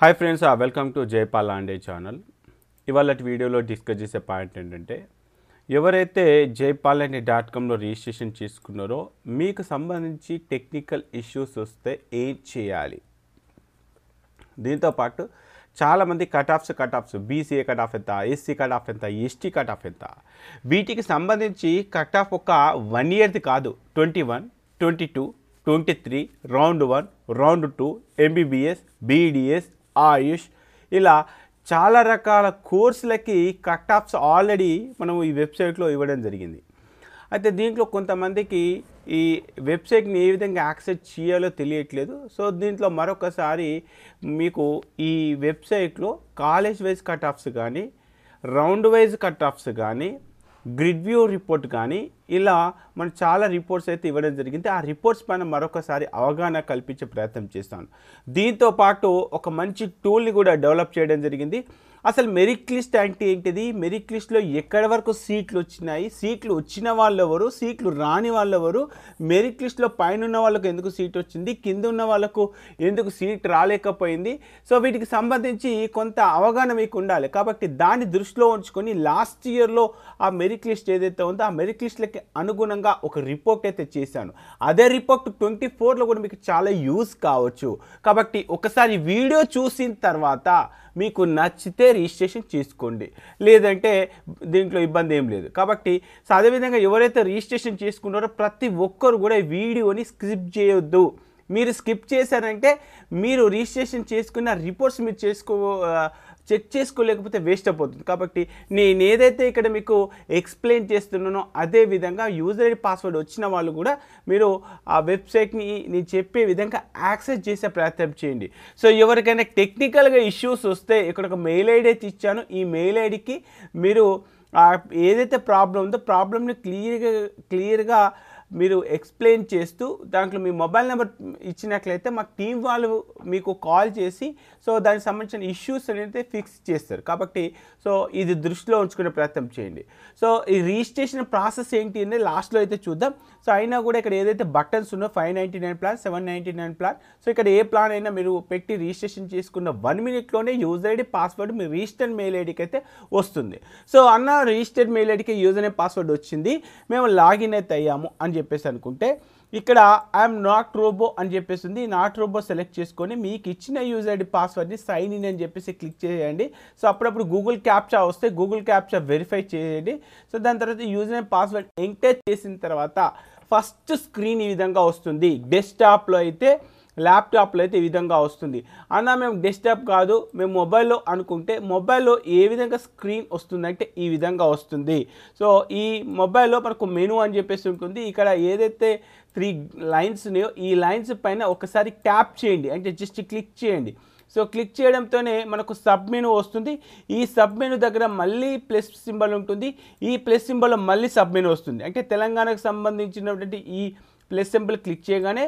Hi friends, welcome to Jaipal లాండే channel. ఇవాళ వీడియోలో discuss చేసే పాయింట్ ఏంటంటే, ఎవరైతే jaypalandi.comలో రిజిస్ట్రేషన్ చేసుకున్నారో మీకు సంబంధించి టెక్నికల్ ఇష్యూస్ వస్తే ఏం చేయాలి. దీంతోపాటు చాలామంది cut offs BCA cut off ఎంత, ఎస్సీ కట్ ఆఫ్ ఎంత, ఎస్టీ కట్ ఆఫ్ ఎంత, వీటికి సంబంధించి కట్ ఆఫ్ ఒక 1 ఇయర్ది కాదు, 21, 22, 23, రౌండ్ 1, రౌండ్ 2, ఎంబీబీఎస్, బీడీఎస్, ఆయుష్, ఇలా చాలా రకాల కోర్సులకి కట్ ఆఫ్స్ ఆల్రెడీ మనం ఈ వెబ్సైట్లో ఇవ్వడం జరిగింది. అయితే దీంట్లో కొంతమందికి ఈ వెబ్సైట్ని ఏ విధంగా యాక్సెస్ చేయాలో తెలియట్లేదు. సో దీంట్లో మరొకసారి మీకు ఈ వెబ్సైట్లో కాలేజ్ వైజ్ కట్ ఆఫ్స్ కానీ, రౌండ్ వైజ్ కట్ ఆఫ్స్ కానీ, గ్రిడ్ వ్యూ రిపోర్ట్ కానీ, ఇలా మనం చాలా రిపోర్ట్స్ అయితే ఇవ్వడం జరిగింది. ఆ రిపోర్ట్స్ పైన మరొకసారి అవగాహన కల్పించే ప్రయత్నం చేస్తాను. దీంతోపాటు ఒక మంచి టూల్ని కూడా డెవలప్ చేయడం జరిగింది. అసలు మెరిట్ లిస్ట్ అంటే ఏంటిది, మెరిట్ లిస్ట్లో ఎక్కడి వరకు సీట్లు వచ్చినాయి, సీట్లు వచ్చిన వాళ్ళు ఎవరు, సీట్లు రాని వాళ్ళు ఎవరు, మెరిట్ లిస్ట్లో పైన ఉన్న వాళ్ళకు ఎందుకు సీట్ వచ్చింది, కింద ఉన్న వాళ్ళకు ఎందుకు సీట్ రాలేకపోయింది. సో వీటికి సంబంధించి కొంత అవగాహన మీకు ఉండాలి. కాబట్టి దాన్ని దృష్టిలో ఉంచుకొని లాస్ట్ ఇయర్లో ఆ మెరిట్ లిస్ట్ ఏదైతే ఉందో ఆ మెరిట్ లిస్ట్లకి అనుగుణంగా ఒక రిపోర్ట్ అయితే చేశాను. అదే రిపోర్ట్ 24లో కూడా మీకు చాలా యూజ్ కావచ్చు. కాబట్టి ఒకసారి వీడియో చూసిన తర్వాత మీకు నచ్చితే రిజిస్ట్రేషన్ చేసుకోండి, లేదంటే దీంట్లో ఇబ్బంది ఏం లేదు. కాబట్టి సో అదేవిధంగా ఎవరైతే రిజిస్ట్రేషన్ చేసుకున్నారో ప్రతి ఒక్కరు కూడా ఈ వీడియోని స్కిప్ చేయొద్దు. మీరు స్కిప్ చేశారంటే మీరు రిజిస్ట్రేషన్ చేసుకున్న రిపోర్ట్స్ మీరు చెక్ చేసుకోలేకపోతే వేస్ట్ అయిపోతుంది. కాబట్టి నేను ఏదైతే ఇక్కడ మీకు ఎక్స్ప్లెయిన్ చేస్తున్నానో అదే విధంగా యూజర్ ఐడి పాస్వర్డ్ వచ్చిన వాళ్ళు కూడా మీరు ఆ వెబ్సైట్ని నేను చెప్పే విధంగా యాక్సెస్ చేసే ప్రయత్నం చేయండి. సో ఎవరికైనా టెక్నికల్గా ఇష్యూస్ వస్తే ఇక్కడ ఒక మెయిల్ ఐడి అయితే ఇచ్చాను. ఈ మెయిల్ ఐడికి మీరు ఏదైతే ప్రాబ్లం ఉందో ప్రాబ్లమ్ని క్లియర్గా మీరు ఎక్స్ప్లెయిన్ చేస్తూ దాంట్లో మీ మొబైల్ నెంబర్ ఇచ్చినట్లయితే మా టీం వాళ్ళు మీకు కాల్ చేసి సో దానికి సంబంధించిన ఇష్యూస్ అనేది ఫిక్స్ చేస్తారు. కాబట్టి సో ఇది దృష్టిలో ఉంచుకునే ప్రయత్నం చేయండి. సో ఈ రిజిస్ట్రేషన్ ప్రాసెస్ ఏంటి అనేది లాస్ట్లో అయితే చూద్దాం. సో అయినా కూడా ఇక్కడ ఏదైతే బటన్స్ ఉన్నో 599 ప్లాన్, 799 ప్లాన్, సో ఇక్కడ ఏ ప్లాన్ అయినా మీరు పెట్టి రిజిస్ట్రేషన్ చేసుకున్న 1 మినిట్లోనే యూజర్ ఐడి పాస్వర్డ్ మీ రిజిస్టర్డ్ మెయిల్ ఐడికి అయితే వస్తుంది. సో అన్న రిజిస్టర్డ్ మెయిల్ ఐడికి యూజర్ నేమ్ పాస్వర్డ్ వచ్చింది, మేము లాగిన్ అయితే అయ్యాము అని చెప్పేసి అనుకుంటే ఇక్కడ ఐఎమ్ నాట్ రోబో అని చెప్పేసి ఉంది. నాట్ రోబో సెలెక్ట్ చేసుకొని మీకు ఇచ్చిన యూజర్ ఐడి పాస్వర్డ్ని సైన్ ఇన్ అని చెప్పేసి క్లిక్ చేయండి. సో అప్పుడప్పుడు గూగుల్ క్యాప్చా వస్తే గూగుల్ క్యాప్చా వెరిఫై చేయండి. సో దాని తర్వాత యూజర్ నేమ్ పాస్వర్డ్ ఎంటర్ చేసిన తర్వాత ఫస్ట్ స్క్రీన్ ఈ విధంగా వస్తుంది. డెస్క్టాప్లో అయితే, ల్యాప్టాప్లో అయితే ఈ విధంగా వస్తుంది. అన్న మేము డెస్క్టాప్ కాదు మేము మొబైల్లో అనుకుంటే మొబైల్లో ఏ విధంగా స్క్రీన్ వస్తుందంటే ఈ విధంగా వస్తుంది. సో ఈ మొబైల్లో మనకు మెనూ అని చెప్పేసి ఉంటుంది. ఇక్కడ ఏదైతే 3 లైన్స్ ఉన్నాయో ఈ లైన్స్ పైన ఒకసారి ట్యాప్ చేయండి, అంటే జస్ట్ క్లిక్ చేయండి. సో క్లిక్ చేయడంతోనే మనకు సబ్ మెనూ వస్తుంది. ఈ సబ్ మెనూ దగ్గర మళ్ళీ ప్లస్ సింబల్ ఉంటుంది. ఈ ప్లస్ సింబల్లో మళ్ళీ సబ్ మెనూ వస్తుంది. అంటే తెలంగాణకు సంబంధించినటువంటి ఈ ప్లస్ సింబల్ క్లిక్ చేయగానే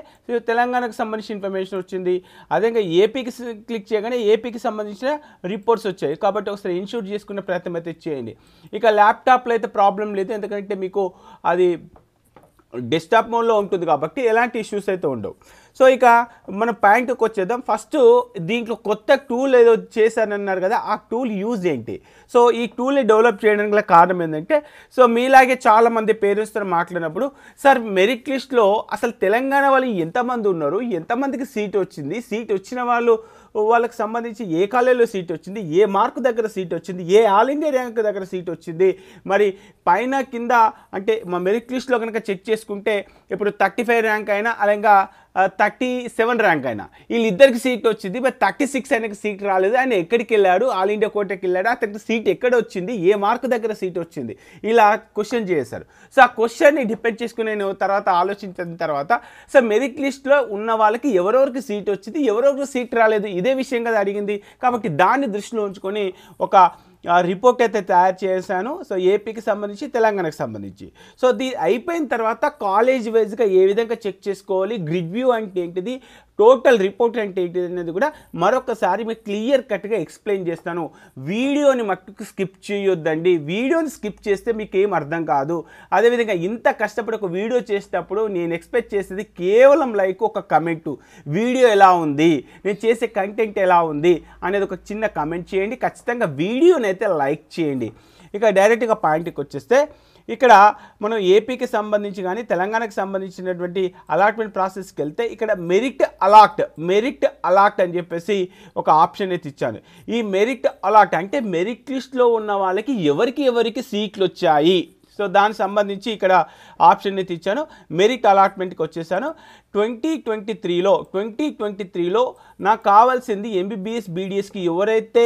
తెలంగాణకు సంబంధించిన ఇన్ఫర్మేషన్ వచ్చింది. అదేవిధంగా ఏపీకి క్లిక్ చేయగానే ఏపీకి సంబంధించిన రిపోర్ట్స్ వచ్చాయి. కాబట్టి ఒకసారి ఇన్షూర్ చేసుకునే ప్రయత్నం అయితే చేయండి. ఇక ల్యాప్టాప్లో అయితే ప్రాబ్లం లేదు, ఎందుకంటే మీకు అది డెస్క్టాప్ మోడ్లో ఉంటుంది కాబట్టి ఎలాంటి ఇష్యూస్ అయితే ఉండవు. సో ఇక మన పాయింట్కి వచ్చేద్దాం. ఫస్ట్ దీంట్లో కొత్త టూల్ ఏదో చేశానన్నారు కదా, ఆ టూల్ యూజ్ ఏంటి. సో ఈ టూల్ని డెవలప్ చేయడానికి గల కారణం ఏంటంటే, సో మీలాగే చాలామంది పేరెంట్స్తో మాట్లాడినప్పుడు సార్ మెరిట్ లిస్ట్లో అసలు తెలంగాణ వాళ్ళు ఎంతమంది ఉన్నారు, ఎంతమందికి సీట్ వచ్చింది, సీట్ వచ్చిన వాళ్ళకి సంబంధించి ఏ కాలేజీలో సీట్ వచ్చింది, ఏ మార్కు దగ్గర సీట్ వచ్చింది, ఏ ఆల్ ఇండియా ర్యాంక్ దగ్గర సీట్ వచ్చింది, మరి పైన కింద అంటే మా మెరిట్ లిస్ట్లో కనుక చెక్ చేసుకుంటే ఇప్పుడు 35 ర్యాంక్ అయినా అలాగా 37 ర్యాంక్ అయినా వీళ్ళిద్దరికి సీట్ వచ్చింది, మరి 36 ఆయనకి సీట్ రాలేదు, ఆయన ఎక్కడికి వెళ్ళాడు, ఆల్ ఇండియా కోటకి వెళ్ళాడు, అతనికి సీట్ ఎక్కడ వచ్చింది, ఏ మార్కు దగ్గర సీట్ వచ్చింది, ఇలా క్వశ్చన్ చేశారు. సో ఆ క్వశ్చన్ని డిపెండ్ చేసుకుని నేను తర్వాత ఆలోచించిన తర్వాత సో మెరిట్ లిస్ట్లో ఉన్న వాళ్ళకి ఎవరెవరికి సీట్ వచ్చింది, ఎవరెవరికి సీట్ రాలేదు, ఇదే విషయం కదా అడిగింది. కాబట్టి దాన్ని దృష్టిలో ఉంచుకొని ఒక రిపోర్ట్ అయితే తయారు చేశాను. సో ఏపీకి సంబంధించి, తెలంగాణకు సంబంధించి. సో అయిపోయిన తర్వాత కాలేజ్ వైజ్గా ఏ విధంగా చెక్ చేసుకోవాలి, గ్రిడ్ వ్యూ అంటే ఏంటిది, టోటల్ రిపోర్ట్ అంటే ఏంటి అనేది కూడా మరొకసారి మీకు క్లియర్ కట్గా ఎక్స్ప్లెయిన్ చేస్తాను. వీడియోని మట్టుకు స్కిప్ చేయొద్దండి. వీడియోని స్కిప్ చేస్తే మీకు ఏం అర్థం కాదు. అదేవిధంగా ఇంత కష్టపడి ఒక వీడియో చేసేటప్పుడు నేను ఎక్స్పెక్ట్ చేసేది కేవలం లైక్ ఒక కమెంటు, వీడియో ఎలా ఉంది, నేను చేసే కంటెంట్ ఎలా ఉంది అనేది ఒక చిన్న కమెంట్ చేయండి. ఖచ్చితంగా వీడియోని అయితే లైక్ చేయండి. ఇక డైరెక్ట్గా పాయింట్కి వచ్చేస్తే ఇక్కడ మనం ఏపీకి సంబంధించి కానీ తెలంగాణకి సంబంధించినటువంటి అలాట్మెంట్ ప్రాసెస్కి వెళ్తే ఇక్కడ మెరిట్ అలాట్ అని చెప్పేసి ఒక ఆప్షన్ అయితే ఇచ్చాను. ఈ మెరిట్ అలాట్ అంటే మెరిట్ లిస్ట్లో ఉన్న వాళ్ళకి ఎవరికి సీట్లు వచ్చాయి. సో దానికి సంబంధించి ఇక్కడ ఆప్షన్ అయితే ఇచ్చాను. మెరిట్ అలాట్మెంట్కి వచ్చేసాను. 2023లో నాకు కావాల్సింది ఎంబీబీఎస్ బీడీఎస్కి ఎవరైతే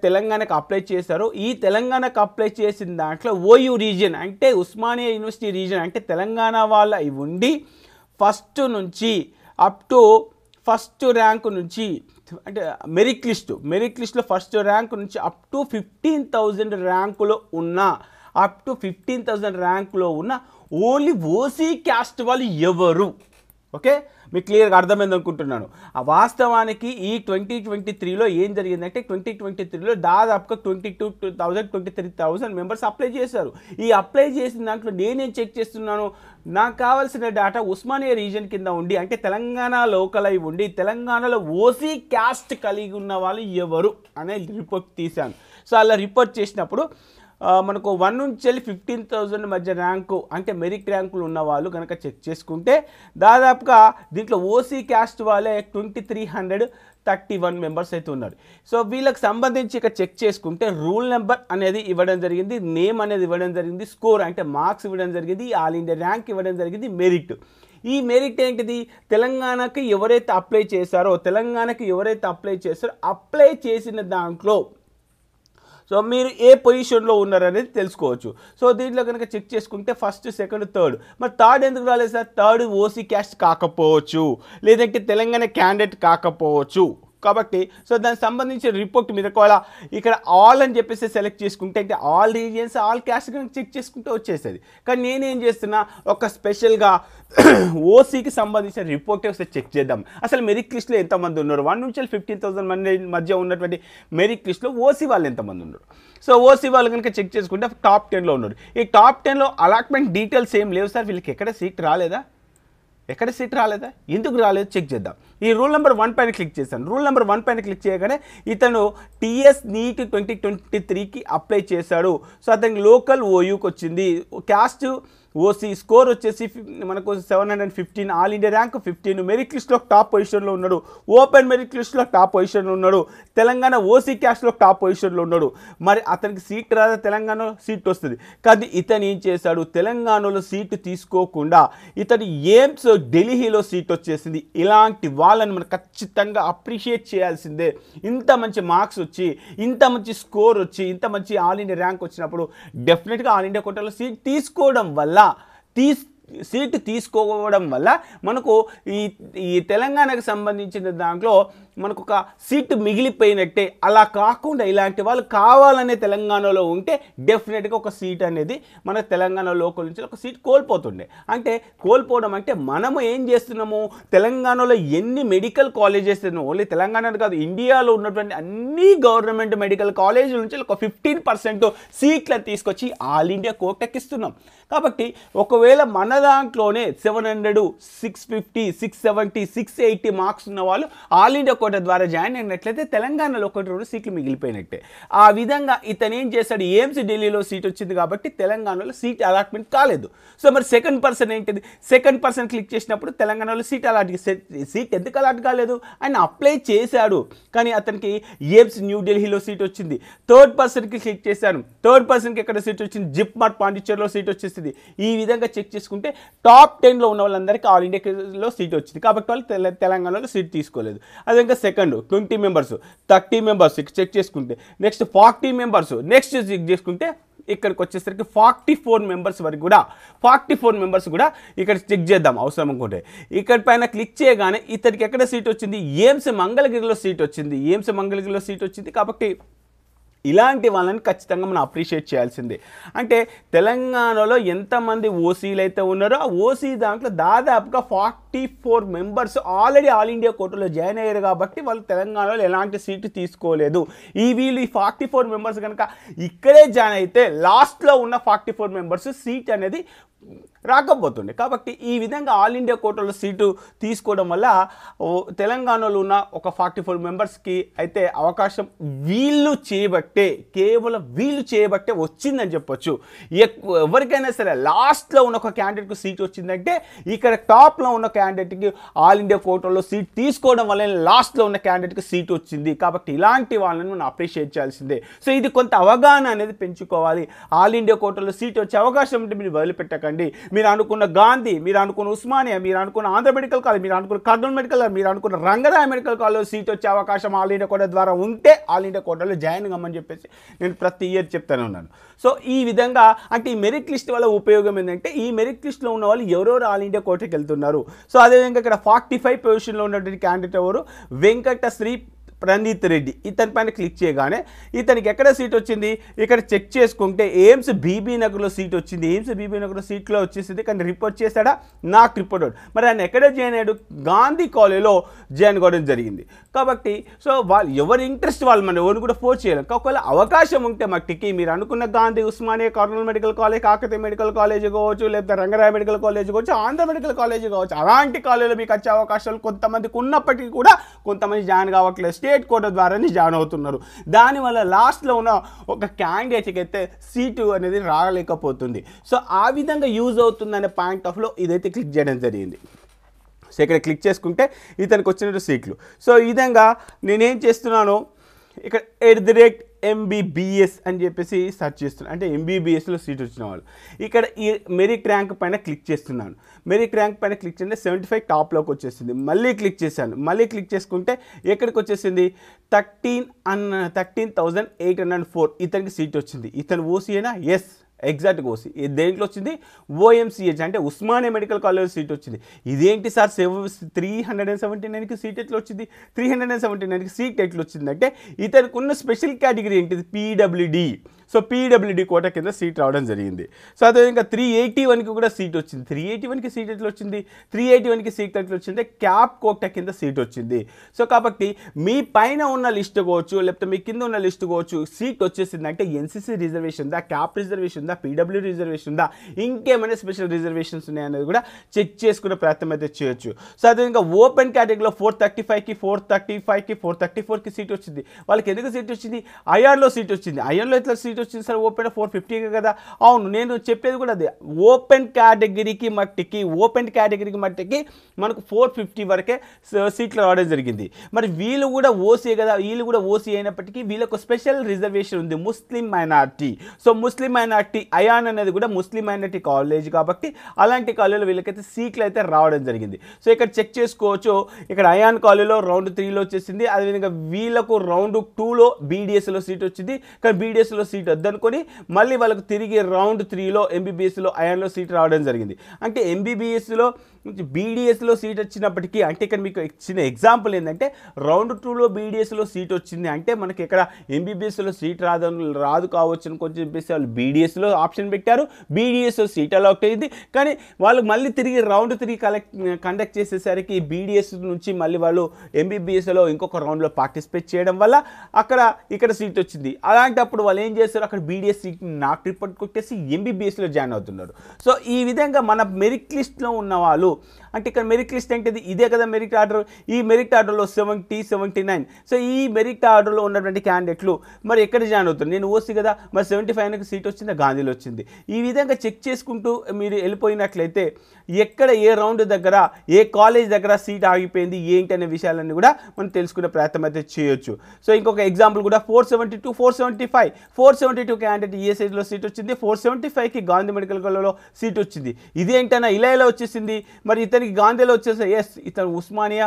తెలంగాణకు అప్లై చేశారో ఈ తెలంగాణకు అప్లై చేసిన దాంట్లో ఓయూ రీజియన్ అంటే ఉస్మానియా యూనివర్సిటీ రీజియన్ అంటే తెలంగాణ వాళ్ళ ఇవి ఉండి ఫస్ట్ నుంచి అప్ టు ఫస్ట్ ర్యాంక్ నుంచి అంటే మెరిట్ లిస్ట్లో ఫస్ట్ ర్యాంక్ నుంచి అప్ టు 15,000 ర్యాంకులో ఉన్న ఓన్లీ ఓసీ క్యాస్ట్ వాళ్ళు ఎవరు? ఓకే, మీకు క్లియర్గా అర్థమైంది అనుకుంటున్నాను. ఆ వాస్తవానికి ఈ 2023లో ఏం జరిగిందంటే 2023లో దాదాపుగా 23,000 మెంబర్స్ అప్లై చేశారు. ఈ అప్లై చేసిన దాంట్లో నేనేం చెక్ చేస్తున్నాను, నాకు కావాల్సిన డేటా ఉస్మానియా రీజియన్ కింద ఉండి అంటే తెలంగాణ లోకల్ అయి ఉండి తెలంగాణలో ఓసీ క్యాస్ట్ కలిగి ఉన్న వాళ్ళు ఎవరు అనే రిపోర్ట్ తీశాను. సో అలా రిపోర్ట్ చేసినప్పుడు మనకు 1 నుంచి 15,000 మధ్య ర్యాంకు అంటే మెరిట్ ర్యాంకులు ఉన్న వాళ్ళు కనుక చెక్ చేసుకుంటే దాదాపుగా దీంట్లో ఓసీ క్యాస్ట్ వాళ్ళే 2,331 మెంబర్స్ అయితే ఉన్నారు. సో వీళ్ళకి సంబంధించి ఇక చెక్ చేసుకుంటే రూల్ నెంబర్ అనేది ఇవ్వడం జరిగింది, నేమ్ అనేది ఇవ్వడం జరిగింది, స్కోర్ అంటే మార్క్స్ ఇవ్వడం జరిగింది, ఆల్ ఇండియా ర్యాంక్ ఇవ్వడం జరిగింది, మెరిట్. ఈ మెరిట్ ఏంటిది, తెలంగాణకి ఎవరైతే అప్లై చేశారో అప్లై చేసిన దాంట్లో సో మీరు ఏ పొజిషన్లో ఉన్నారనేది తెలుసుకోవచ్చు. సో దీంట్లో కనుక చెక్ చేసుకుంటే ఫస్ట్, సెకండ్, థర్డ్. మరి థర్డ్ ఎందుకు రాలేదు సార్? థర్డ్ ఓసీ క్యాస్ట్ కాకపోవచ్చు, లేదంటే తెలంగాణ క్యాండిడేట్ కాకపోవచ్చు. కాబట్టి సో దానికి సంబంధించిన రిపోర్ట్ మీరు ఒకవేళ ఇక్కడ ఆల్ అని చెప్పేసి సెలెక్ట్ చేసుకుంటే అంటే ఆల్ రీజియన్స్ ఆల్ క్యాస్ట్ కనుక చెక్ చేసుకుంటే వచ్చేస్తుంది. కానీ నేనేం చేస్తున్నా ఒక స్పెషల్గా ఓసీకి సంబంధించిన రిపోర్ట్ ఒకసారి చెక్ చేద్దాం. అసలు మెరిట్ లిస్ట్లో ఎంతమంది ఉన్నారు, 1 నుంచి 15,000 మంది మధ్య ఉన్నటువంటి మెరిట్ లిస్ట్లో ఓసీ వాళ్ళు ఎంతమంది ఉన్నారు. సో ఓసీ వాళ్ళు కనుక చెక్ చేసుకుంటే టాప్ 10లో ఉన్నారు. ఈ టాప్ 10లో అలాట్మెంట్ డీటెయిల్స్ ఏం లేవు సార్, వీళ్ళకి ఎక్కడ సీట్ రాలేదా, ఎందుకు రాలేదు చెక్ చేద్దాం. ఈ రూల్ నెంబర్ 1 పైన క్లిక్ చేశాను. రూల్ నెంబర్ 1 పైన క్లిక్ చేయగానే ఇతను టీఎస్ నీట్ 2023కి అప్లై చేశాడు. సో అతనికి లోకల్ ఓయూకి వచ్చింది, క్యాస్ట్ ఓసీ, స్కోర్ వచ్చేసి మనకు 715, ఆల్ ఇండియా ర్యాంక్ 15, మెరిట్ లిస్ట్లో టాప్ పొజిషన్లో ఉన్నాడు, ఓపెన్ మెరిట్ లిస్ట్లో టాప్ పొజిషన్లో ఉన్నాడు, తెలంగాణ ఓసీ క్యాస్ట్లో టాప్ పొజిషన్లో ఉన్నాడు. మరి అతనికి సీట్ రాదా, తెలంగాణలో సీట్ వస్తుంది. కానీ ఇతను ఏం చేశాడు, తెలంగాణలో సీటు తీసుకోకుండా ఇతను ఎయిమ్స్ ఢిల్లీలో సీట్ వచ్చేసింది. ఇలాంటి వాళ్ళని మనం ఖచ్చితంగా అప్రిషియేట్ చేయాల్సిందే. ఇంత మంచి మార్క్స్ వచ్చి, ఇంత మంచి స్కోర్ వచ్చి, ఇంత మంచి ఆల్ ఇండియా ర్యాంక్ వచ్చినప్పుడు డెఫినెట్గా ఆల్ ఇండియా కోటాలో సీట్ తీసుకోవడం వల్ల మనకు ఈ తెలంగాణకు సంబంధించిన దాంట్లో మనకు ఒక సీటు మిగిలిపోయినట్టే. అలా కాకుండా ఇలాంటి వాళ్ళు కావాలనే తెలంగాణలో ఉంటే డెఫినెట్గా ఒక సీట్ అనేది మన తెలంగాణ లోకల్ నుంచి ఒక సీట్ కోల్పోతుండే. అంటే కోల్పోవడం అంటే మనము ఏం చేస్తున్నాము, తెలంగాణలో ఎన్ని మెడికల్ కాలేజెస్ ఓన్లీ తెలంగాణ కాదు ఇండియాలో ఉన్నటువంటి అన్ని గవర్నమెంట్ మెడికల్ కాలేజీల నుంచి ఒక 15% సీట్లను తీసుకొచ్చి ఆల్ ఇండియా కోటెక్కిస్తున్నాం. కాబట్టి ఒకవేళ మన దాంట్లోనే 700, 650, 670, 680 మార్క్స్ ఉన్న వాళ్ళు ఆల్ ఇండియా కోట ద్వారా జాయిన్ అయినట్లయితే తెలంగాణలో 1-2 సీట్లు మిగిలిపోయినట్టే. ఆ విధంగా ఇతను ఏం చేశాడు, ఎయిమ్స్ ఢిల్లీలో సీట్ వచ్చింది కాబట్టి తెలంగాణలో సీట్ అలాట్మెంట్ కాలేదు. సో మరి సెకండ్ పర్సన్ ఏంటిది, సెకండ్ పర్సన్ క్లిక్ చేసినప్పుడు తెలంగాణలో సీట్ ఎందుకు అలాట్ కాలేదు, ఆయన అప్లై చేశాడు కానీ అతనికి ఎయిమ్స్ న్యూఢిల్లీలో సీట్ వచ్చింది. థర్డ్ పర్సన్కి క్లిక్ చేశాను, థర్డ్ పర్సన్కి ఎక్కడ సీట్ వచ్చింది, జిప్మార్ట్ పాండిచ్చేరిలో సీట్ వచ్చేసింది. ఈ విధంగా చెక్ చేసుకుంటే టాప్ 10లో ఉన్న వాళ్ళందరికీ ఆల్ ఇండియాలో సీట్ వచ్చింది కాబట్టి వాళ్ళు తెలంగాణలో సీట్ తీసుకోలేదు. అదే సెకండ్ 20 మెంబర్స్, 30 మెంబర్స్ చెక్ చేసుకుంటే, నెక్స్ట్ 40 మెంబర్స్, నెక్స్ట్ చెక్ చేసుకుంటే ఇక్కడికి వచ్చేసరికి 44 మెంబర్స్ వరకు కూడా 44 మెంబర్స్ కూడా ఇక్కడ చెక్ చేద్దాం అవసరం అనుకుంటే. ఇక్కడ పైన క్లిక్ చేయగానే ఇతనికి ఎక్కడ సీట్ వచ్చింది, ఎయిమ్స్ మంగళగిరిలో సీట్ వచ్చింది. కాబట్టి ఇలాంటి వాళ్ళని ఖచ్చితంగా మనం అప్రిషియేట్ చేయాల్సిందే. అంటే తెలంగాణలో ఎంతమంది ఓసీలు అయితే ఉన్నారో ఆ ఓసీ దాంట్లో దాదాపుగా 44 మెంబర్స్ ఆల్రెడీ ఆల్ ఇండియా కోటాలో జాయిన్ అయ్యారు కాబట్టి వాళ్ళు తెలంగాణలో ఎలాంటి సీటు తీసుకోలేదు. వీళ్ళు ఈ 44 మెంబర్స్ కనుక ఇక్కడే జాయిన్ అయితే లాస్ట్లో ఉన్న 44 మెంబర్స్ సీట్ అనేది రాకపోతుండే. కాబట్టి ఈ విధంగా ఆల్ ఇండియా కోటాలో సీటు తీసుకోవడం వల్ల తెలంగాణలో ఉన్న ఒక 44 మెంబర్స్కి అయితే అవకాశం కేవలం వీళ్ళు చేయబట్టే వచ్చిందని చెప్పొచ్చు. ఎవరికైనా సరే లాస్ట్లో ఉన్న ఒక క్యాండిడేట్కి సీట్ వచ్చిందంటే ఇక్కడ టాప్లో ఉన్న క్యాండిడేట్కి ఆల్ ఇండియా కోటాలో సీట్ తీసుకోవడం వల్ల లాస్ట్లో ఉన్న క్యాండిడేట్కి సీట్ వచ్చింది. కాబట్టి ఇలాంటి వాళ్ళని మనం అప్రిషియేట్ చేయాల్సిందే. సో ఇది కొంత అవగాహన అనేది పెంచుకోవాలి. ఆల్ ఇండియా కోటాలో సీట్ వచ్చే అవకాశం ఉంటే మీరు వదిలిపెట్టకండి. మీరు అనుకున్న గాంధీ, మీరు అనుకున్న ఉస్మానియా, మీరు అనుకున్న ఆంధ్ర మెడికల్ కాలేజ్, మీరు అనుకున్న కర్నూలు మెడికల్ కాలేజ్, మీరు అనుకున్న రంగరాయ మెడికల్ కాలేజ్ సీట్ వచ్చే అవకాశం ఆల్ ఇండియా కోటా ద్వారా ఉంటే ఆల్ ఇండియా కోటాలో జాయిన్ కమ్మని చెప్పేసి నేను ప్రతి ఇయర్ చెప్తానే ఉన్నాను. సో ఈ విధంగా అంటే ఈ మెరిట్ లిస్ట్ వల్ల ఉపయోగం ఏంటంటే ఈ మెరిట్ లిస్ట్లో ఉన్న వాళ్ళు ఎవరెవరు ఆల్ ఇండియా కోటాకి వెళ్తున్నారు. సో అదేవిధంగా ఇక్కడ 45 పొజిషన్లో ఉన్నటువంటి క్యాండిడేట్ ఎవరు, వెంకటశ్రీ ప్రణీత్ రెడ్డి. ఇతని పైన క్లిక్ చేయగానే ఇతనికి ఎక్కడ సీట్ వచ్చింది, ఇక్కడ చెక్ చేసుకుంటే ఎయిమ్స్ బీబీ నగర్లో సీట్ వచ్చింది. ఎయిమ్స్ బీబీ నగర్లో సీట్లో వచ్చేసింది. కానీ రిపోర్ట్ చేశాడా, నాకు రిపోర్ట్ అవుట్. మరి ఆయన ఎక్కడ జాయిన్ అయ్యాడు, గాంధీ కాలేజ్లో జాయిన్ కావడం జరిగింది. కాబట్టి సో వాళ్ళు ఎవరి ఇంట్రెస్ట్ వాళ్ళు మనం ఎవరిని కూడా ఫోర్స్ చేయలేం. ఒకవేళ అవకాశం ఉంటే మట్టికి మీరు అనుకున్న Gandhi, Osmania, Kurnool medical college, Kakatiya medical college కావచ్చు, లేకపోతే రంగరాయ మెడికల్ కాలేజ్ కావచ్చు, ఆంధ్ర మెడికల్ కాలేజ్ కావచ్చు, అలాంటి కాలేజీలో మీకు వచ్చే అవకాశాలు కొంతమందికి ఉన్నప్పటికీ కూడా కొంతమంది జాయిన్ కావట్లేదు. స్టేట్ కోటా ద్వారానే జాయిన్ అవుతున్నారు. దానివల్ల లాస్ట్లో ఉన్న ఒక క్యాండిడేట్కి అయితే సీటు అనేది రాలేకపోతుంది. సో ఆ విధంగా యూజ్ అవుతుందనే పాయింట్ ఆఫ్లో ఇదైతే క్లిక్ చేయడం జరిగింది. సో ఇక్కడ క్లిక్ చేసుకుంటే ఇతనికి వచ్చినట్టు సీట్లు. సో ఈ విధంగా నేనేం చేస్తున్నాను, ఇక్కడ @MBBS అని చెప్పేసి సెర్చ్ చేస్తున్నాను. అంటే MBBSలో సీట్ వచ్చిన వాళ్ళు ఇక్కడ ఈ మెరిట్ ర్యాంక్ పైన క్లిక్ చేస్తున్నాను. మెరిట్ ర్యాంక్ పైన క్లిక్ చేస్తే 75 టాప్లోకి వచ్చేసింది. మళ్ళీ క్లిక్ చేశాను. మళ్ళీ క్లిక్ చేసుకుంటే ఎక్కడికి వచ్చేసింది, 13,804 ఇతనికి సీట్ వచ్చింది. ఇతను ఓసీయేనా? ఎస్, ఎగ్జాక్ట్గా ఓసీ. దేంట్లో వచ్చింది, OMCH అంటే ఉస్మానియా మెడికల్ కాలేజ్ సీట్ వచ్చింది. ఇదేంటి సార్ 379కి సీట్ ఎట్లా వచ్చింది, 379కి సీట్ ఎట్లా వచ్చిందంటే ఇతనికి ఉన్న స్పెషల్ కేటగిరీ ఏంటిది, PWD. సో PWD కోటా కింద సీట్ రావడం జరిగింది. సో అదేవిధంగా 381కి కూడా సీట్ వచ్చింది. 381కి సీట్ ఎట్లా వచ్చింది, 381కి సీట్ ఎట్లా వచ్చింది, క్యాప్ కోటా కింద సీట్ వచ్చింది. సో కాబట్టి మీ పైన ఉన్న లిస్ట్ కావచ్చు, లేకపోతే మీ కింద ఉన్న లిస్ట్ కావచ్చు, సీట్ వచ్చేసింది అంటే NCC రిజర్వేషన్ ఉందా, క్యాప్ రిజర్వేషన్ ఉందా, PW రిజర్వేషన్ ఉందా, ఇంకేమైనా స్పెషల్ రిజర్వేషన్స్ ఉన్నాయనేది కూడా చెక్ చేసుకునే ప్రయత్నం అయితే చేయొచ్చు. సో అదేవిధంగా ఓపెన్ కేటగిరీలో 435కి 435కి 434కి సీట్ వచ్చింది. వాళ్ళకి ఎందుకు సీట్ వచ్చింది, ఐఆర్లో సీట్ వచ్చింది. ఐఆర్లో ఎట్లా సీట్ వచ్చింది సార్, ఓపెన్ 450 కదా. అవును, నేను చెప్పేది కూడా అదే. ఓపెన్ కేటగిరీకి మట్టికి మనకు 450 వరకే సీట్లు రావడం జరిగింది. మరి వీళ్ళు కూడా ఓసీ కదా, వీళ్ళు కూడా ఓసీ అయినప్పటికీ వీళ్ళకు స్పెషల్ రిజర్వేషన్ ఉంది, ముస్లిం మైనార్టీ. సో ముస్లిం మైనార్టీ అయాన్ అనేది కూడా ముస్లిం మైనార్టీ కాలేజ్ కాబట్టి అలాంటి కాలేజీలో వీళ్ళకైతే సీట్లు అయితే రావడం జరిగింది. సో ఇక్కడ చెక్ చేసుకోవచ్చు. ఇక్కడ అయాన్ కాలేజీలో రౌండ్ 3లో వచ్చేసింది. అదేవిధంగా వీళ్ళకు రౌండ్ 2లో BDSలో సీట్ వచ్చింది. కానీ BDSలో సీట్ వద్దనుకొని మళ్ళీ వాళ్ళకు తిరిగి రౌండ్ 3లో MBBSలో అయాన్లో సీట్ రావడం జరిగింది. అంటే MBBSలో BDSలో సీట్ వచ్చినప్పటికీ, అంటే ఇక్కడ మీకు ఇచ్చిన ఎగ్జాంపుల్ ఏంటంటే రౌండ్ 2లో BDSలో సీట్ వచ్చింది అంటే మనకి ఇక్కడ MBBSలో సీట్ రాదు కావచ్చు అని కొంచెం చెప్పేసి వాళ్ళు BDSలో ఆప్షన్ పెట్టారు. BDSలో సీట్ అలాట్ అయింది. కానీ వాళ్ళు మళ్ళీ తిరిగి రౌండ్ 3 కండక్ట్ చేసేసరికి BDS నుంచి మళ్ళీ వాళ్ళు MBBSలో ఇంకొక రౌండ్లో పార్టిసిపేట్ చేయడం వల్ల ఇక్కడ సీట్ వచ్చింది. అలాంటప్పుడు వాళ్ళు ఏం చేస్తారు, అక్కడ BDS సీట్ నాకు రిపోర్ట్ కొట్టేసి MBBSలో జాయిన్ అవుతున్నారు. సో ఈ విధంగా మన మెరిట్ లిస్ట్లో ఉన్న వాళ్ళు, అంటే ఇక్కడ మెరిట్ లిస్ట్ ఏంటిది, ఇదే కదా మెరిట్ ఆర్డర్. ఈ మెరిట్ ఆర్డర్లో 70, 79. సో ఈ మెరిట్ ఆర్డర్లో ఉన్నటువంటి క్యాండిడేట్లు మరి ఎక్కడ జాయిన్ అవుతారు, నేను ఓసీ కదా, మరి 75కి సీట్ వచ్చిందా, గాంధీలో వచ్చింది. ఈ విధంగా చెక్ చేసుకుంటూ మీరు వెళ్ళిపోయినట్లయితే ఎక్కడ ఏ రౌండ్ దగ్గర ఏ కాలేజ్ దగ్గర సీట్ ఆగిపోయింది ఏంటి అనే విషయాలన్నీ కూడా మనం తెలుసుకునే ప్రయత్నం అయితే చేయొచ్చు. సో ఇంకొక ఎగ్జాంపుల్ కూడా 472, 475, 472 క్యాండిడేట్ ESIలో సీట్ వచ్చింది. 475కి గాంధీ మెడికల్ కాలేజ్లో సీట్ వచ్చింది. ఇదేంటన్నా ఇలా వచ్చేసింది, మరి ఇతనికి గాంధీలో వచ్చేసి ఎస్, ఇతను ఉస్మానియా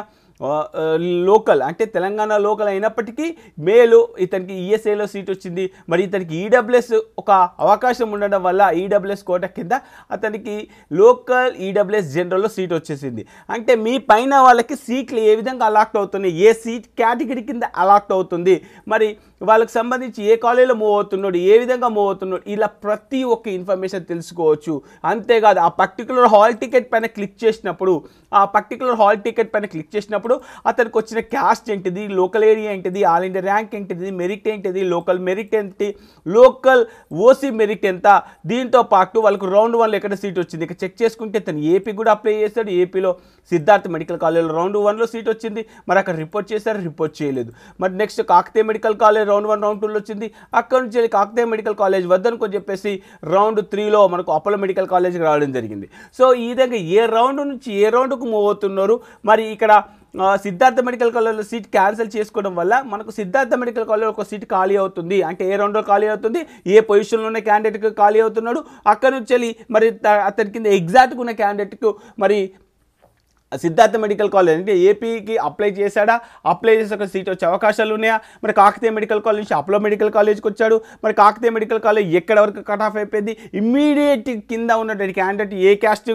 లోకల్ అంటే తెలంగాణ లోకల్ అయినప్పటికీ మేలు ఇతనికి ఈఎస్ఐలో సీట్ వచ్చింది. మరి ఇతనికి ఈడబ్ల్యూఎస్ ఒక అవకాశం ఉండడం వల్ల ఈడబ్ల్యూఎస్ కోట కింద అతనికి లోకల్ ఈడబ్ల్యూఎస్ జనరల్లో సీట్ వచ్చేసింది. అంటే మీ పైన వాళ్ళకి సీట్లు ఏ విధంగా అలాట్ అవుతున్నాయి, ఏ సీట్ కేటగిరీ కింద అలాట్ అవుతుంది, మరి వాళ్ళకి సంబంధించి ఏ కాలేజీలో మూవ్ అవుతున్నాడు, ఏ విధంగా మూవ్ అవుతున్నాడు, ఇలా ప్రతి ఒక్క ఇన్ఫర్మేషన్ తెలుసుకోవచ్చు. అంతేకాదు ఆ పర్టికులర్ హాల్ టికెట్ పైన క్లిక్ చేసినప్పుడు అతనికి వచ్చిన క్యాస్ట్ ఏంటిది, లోకల్ ఏరియా ఏంటిది, ఆల్ ఇండియా ర్యాంక్ ఏంటిది, మెరిట్ ఏంటిది, లోకల్ మెరిట్ ఏంటి, లోకల్ ఓసీ మెరిట్ ఎంత, దీంతో పాటు వాళ్ళకు రౌండ్ 1లో ఎక్కడ సీట్ వచ్చింది ఇక చెక్ చేసుకుంటే తను ఏపీ కూడా అప్లై చేస్తాడు. ఏపీలో సిద్ధార్థ మెడికల్ కాలేజ్లో రౌండ్ 1లో సీట్ వచ్చింది, మరి అక్కడ రిపోర్ట్ చేశారు, రిపోర్ట్ చేయలేదు. మరి next Kakatiya medical college round 1 round 2లో వచ్చింది, అక్కడ నుంచి వెళ్ళి కాకతీయ మెడికల్ కాలేజ్ వద్దనుకొని చెప్పేసి రౌండ్ 3లో మనకు అపోలో మెడికల్ కాలేజ్కి రావడం జరిగింది. సో ఈ విధంగా ఏ రౌండ్ నుంచి ఏ రౌండ్కు మూవ్ అవుతున్నారు. మరి ఇక్కడ సిద్ధార్థ మెడికల్ కాలేజ్లో సీట్ క్యాన్సిల్ చేసుకోవడం వల్ల మనకు సిద్ధార్థ మెడికల్ కాలేజ్లో ఒక సీట్ ఖాళీ అవుతుంది. అంటే ఏ రౌండ్లో ఖాళీ అవుతుంది, ఏ పొజిషన్లోనే క్యాండిడేట్కి ఖాళీ అవుతున్నాడు, అక్కడ నుంచి వెళ్ళి మరి అతని కింద ఎగ్జాక్ట్గా ఉన్న క్యాండిడేట్కు మరి సిద్ధార్థ మెడికల్ కాలేజ్ అంటే ఏపీకి అప్లై చేశాడా, అప్లై చేసి ఒక సీట్ వచ్చే అవకాశాలు ఉన్నాయా. మరి కాకతీయ మెడికల్ కాలేజ్ నుంచి అపోలో మెడికల్ కాలేజ్కి వచ్చాడు, మరి కాకతీయ మెడికల్ కాలేజ్ ఎక్కడ వరకు కట్ ఆఫ్ అయిపోయింది, ఇమ్మీడియట్ కింద ఉన్నటువంటి క్యాండిడేట్ ఏ క్యాస్ట్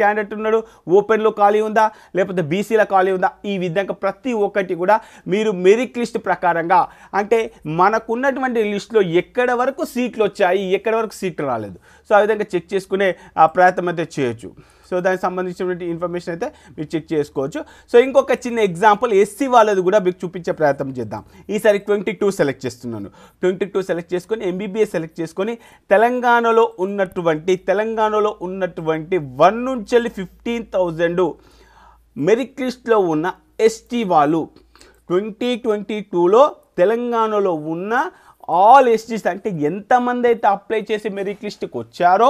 క్యాండిడేట్ ఉన్నాడు, ఓపెన్లో ఖాళీ ఉందా లేకపోతే బీసీలో ఖాళీ ఉందా, ఈ విధంగా ప్రతి ఒక్కటి కూడా మీరు మెరిట్ లిస్ట్ ప్రకారంగా అంటే మనకున్నటువంటి లిస్టులో ఎక్కడ వరకు సీట్లు వచ్చాయి, ఎక్కడ వరకు సీట్లు రాలేదు, సో ఆ విధంగా చెక్ చేసుకునే ప్రయత్నం అయితే చేయొచ్చు. సో దానికి సంబంధించినటువంటి ఇన్ఫర్మేషన్ అయితే మీరు చెక్ చేసుకోవచ్చు. సో ఇంకొక చిన్న ఎగ్జాంపుల్ ఎస్సీ వాళ్ళది కూడా మీకు చూపించే ప్రయత్నం చేద్దాం. ఈసారి 22 సెలెక్ట్ చేస్తున్నాను. 22 సెలెక్ట్ చేసుకొని ఎంబీబీఎస్ సెలెక్ట్ చేసుకొని తెలంగాణలో ఉన్నటువంటి 1 నుంచి 15,000 మెరిట్ లిస్ట్లో ఉన్న ఎస్టీ వాళ్ళు 2022లో తెలంగాణలో ఉన్న ఆల్ ఎస్టీస్ అంటే ఎంతమంది అయితే అప్లై చేసి మెరిట్ లిస్ట్కి వచ్చారో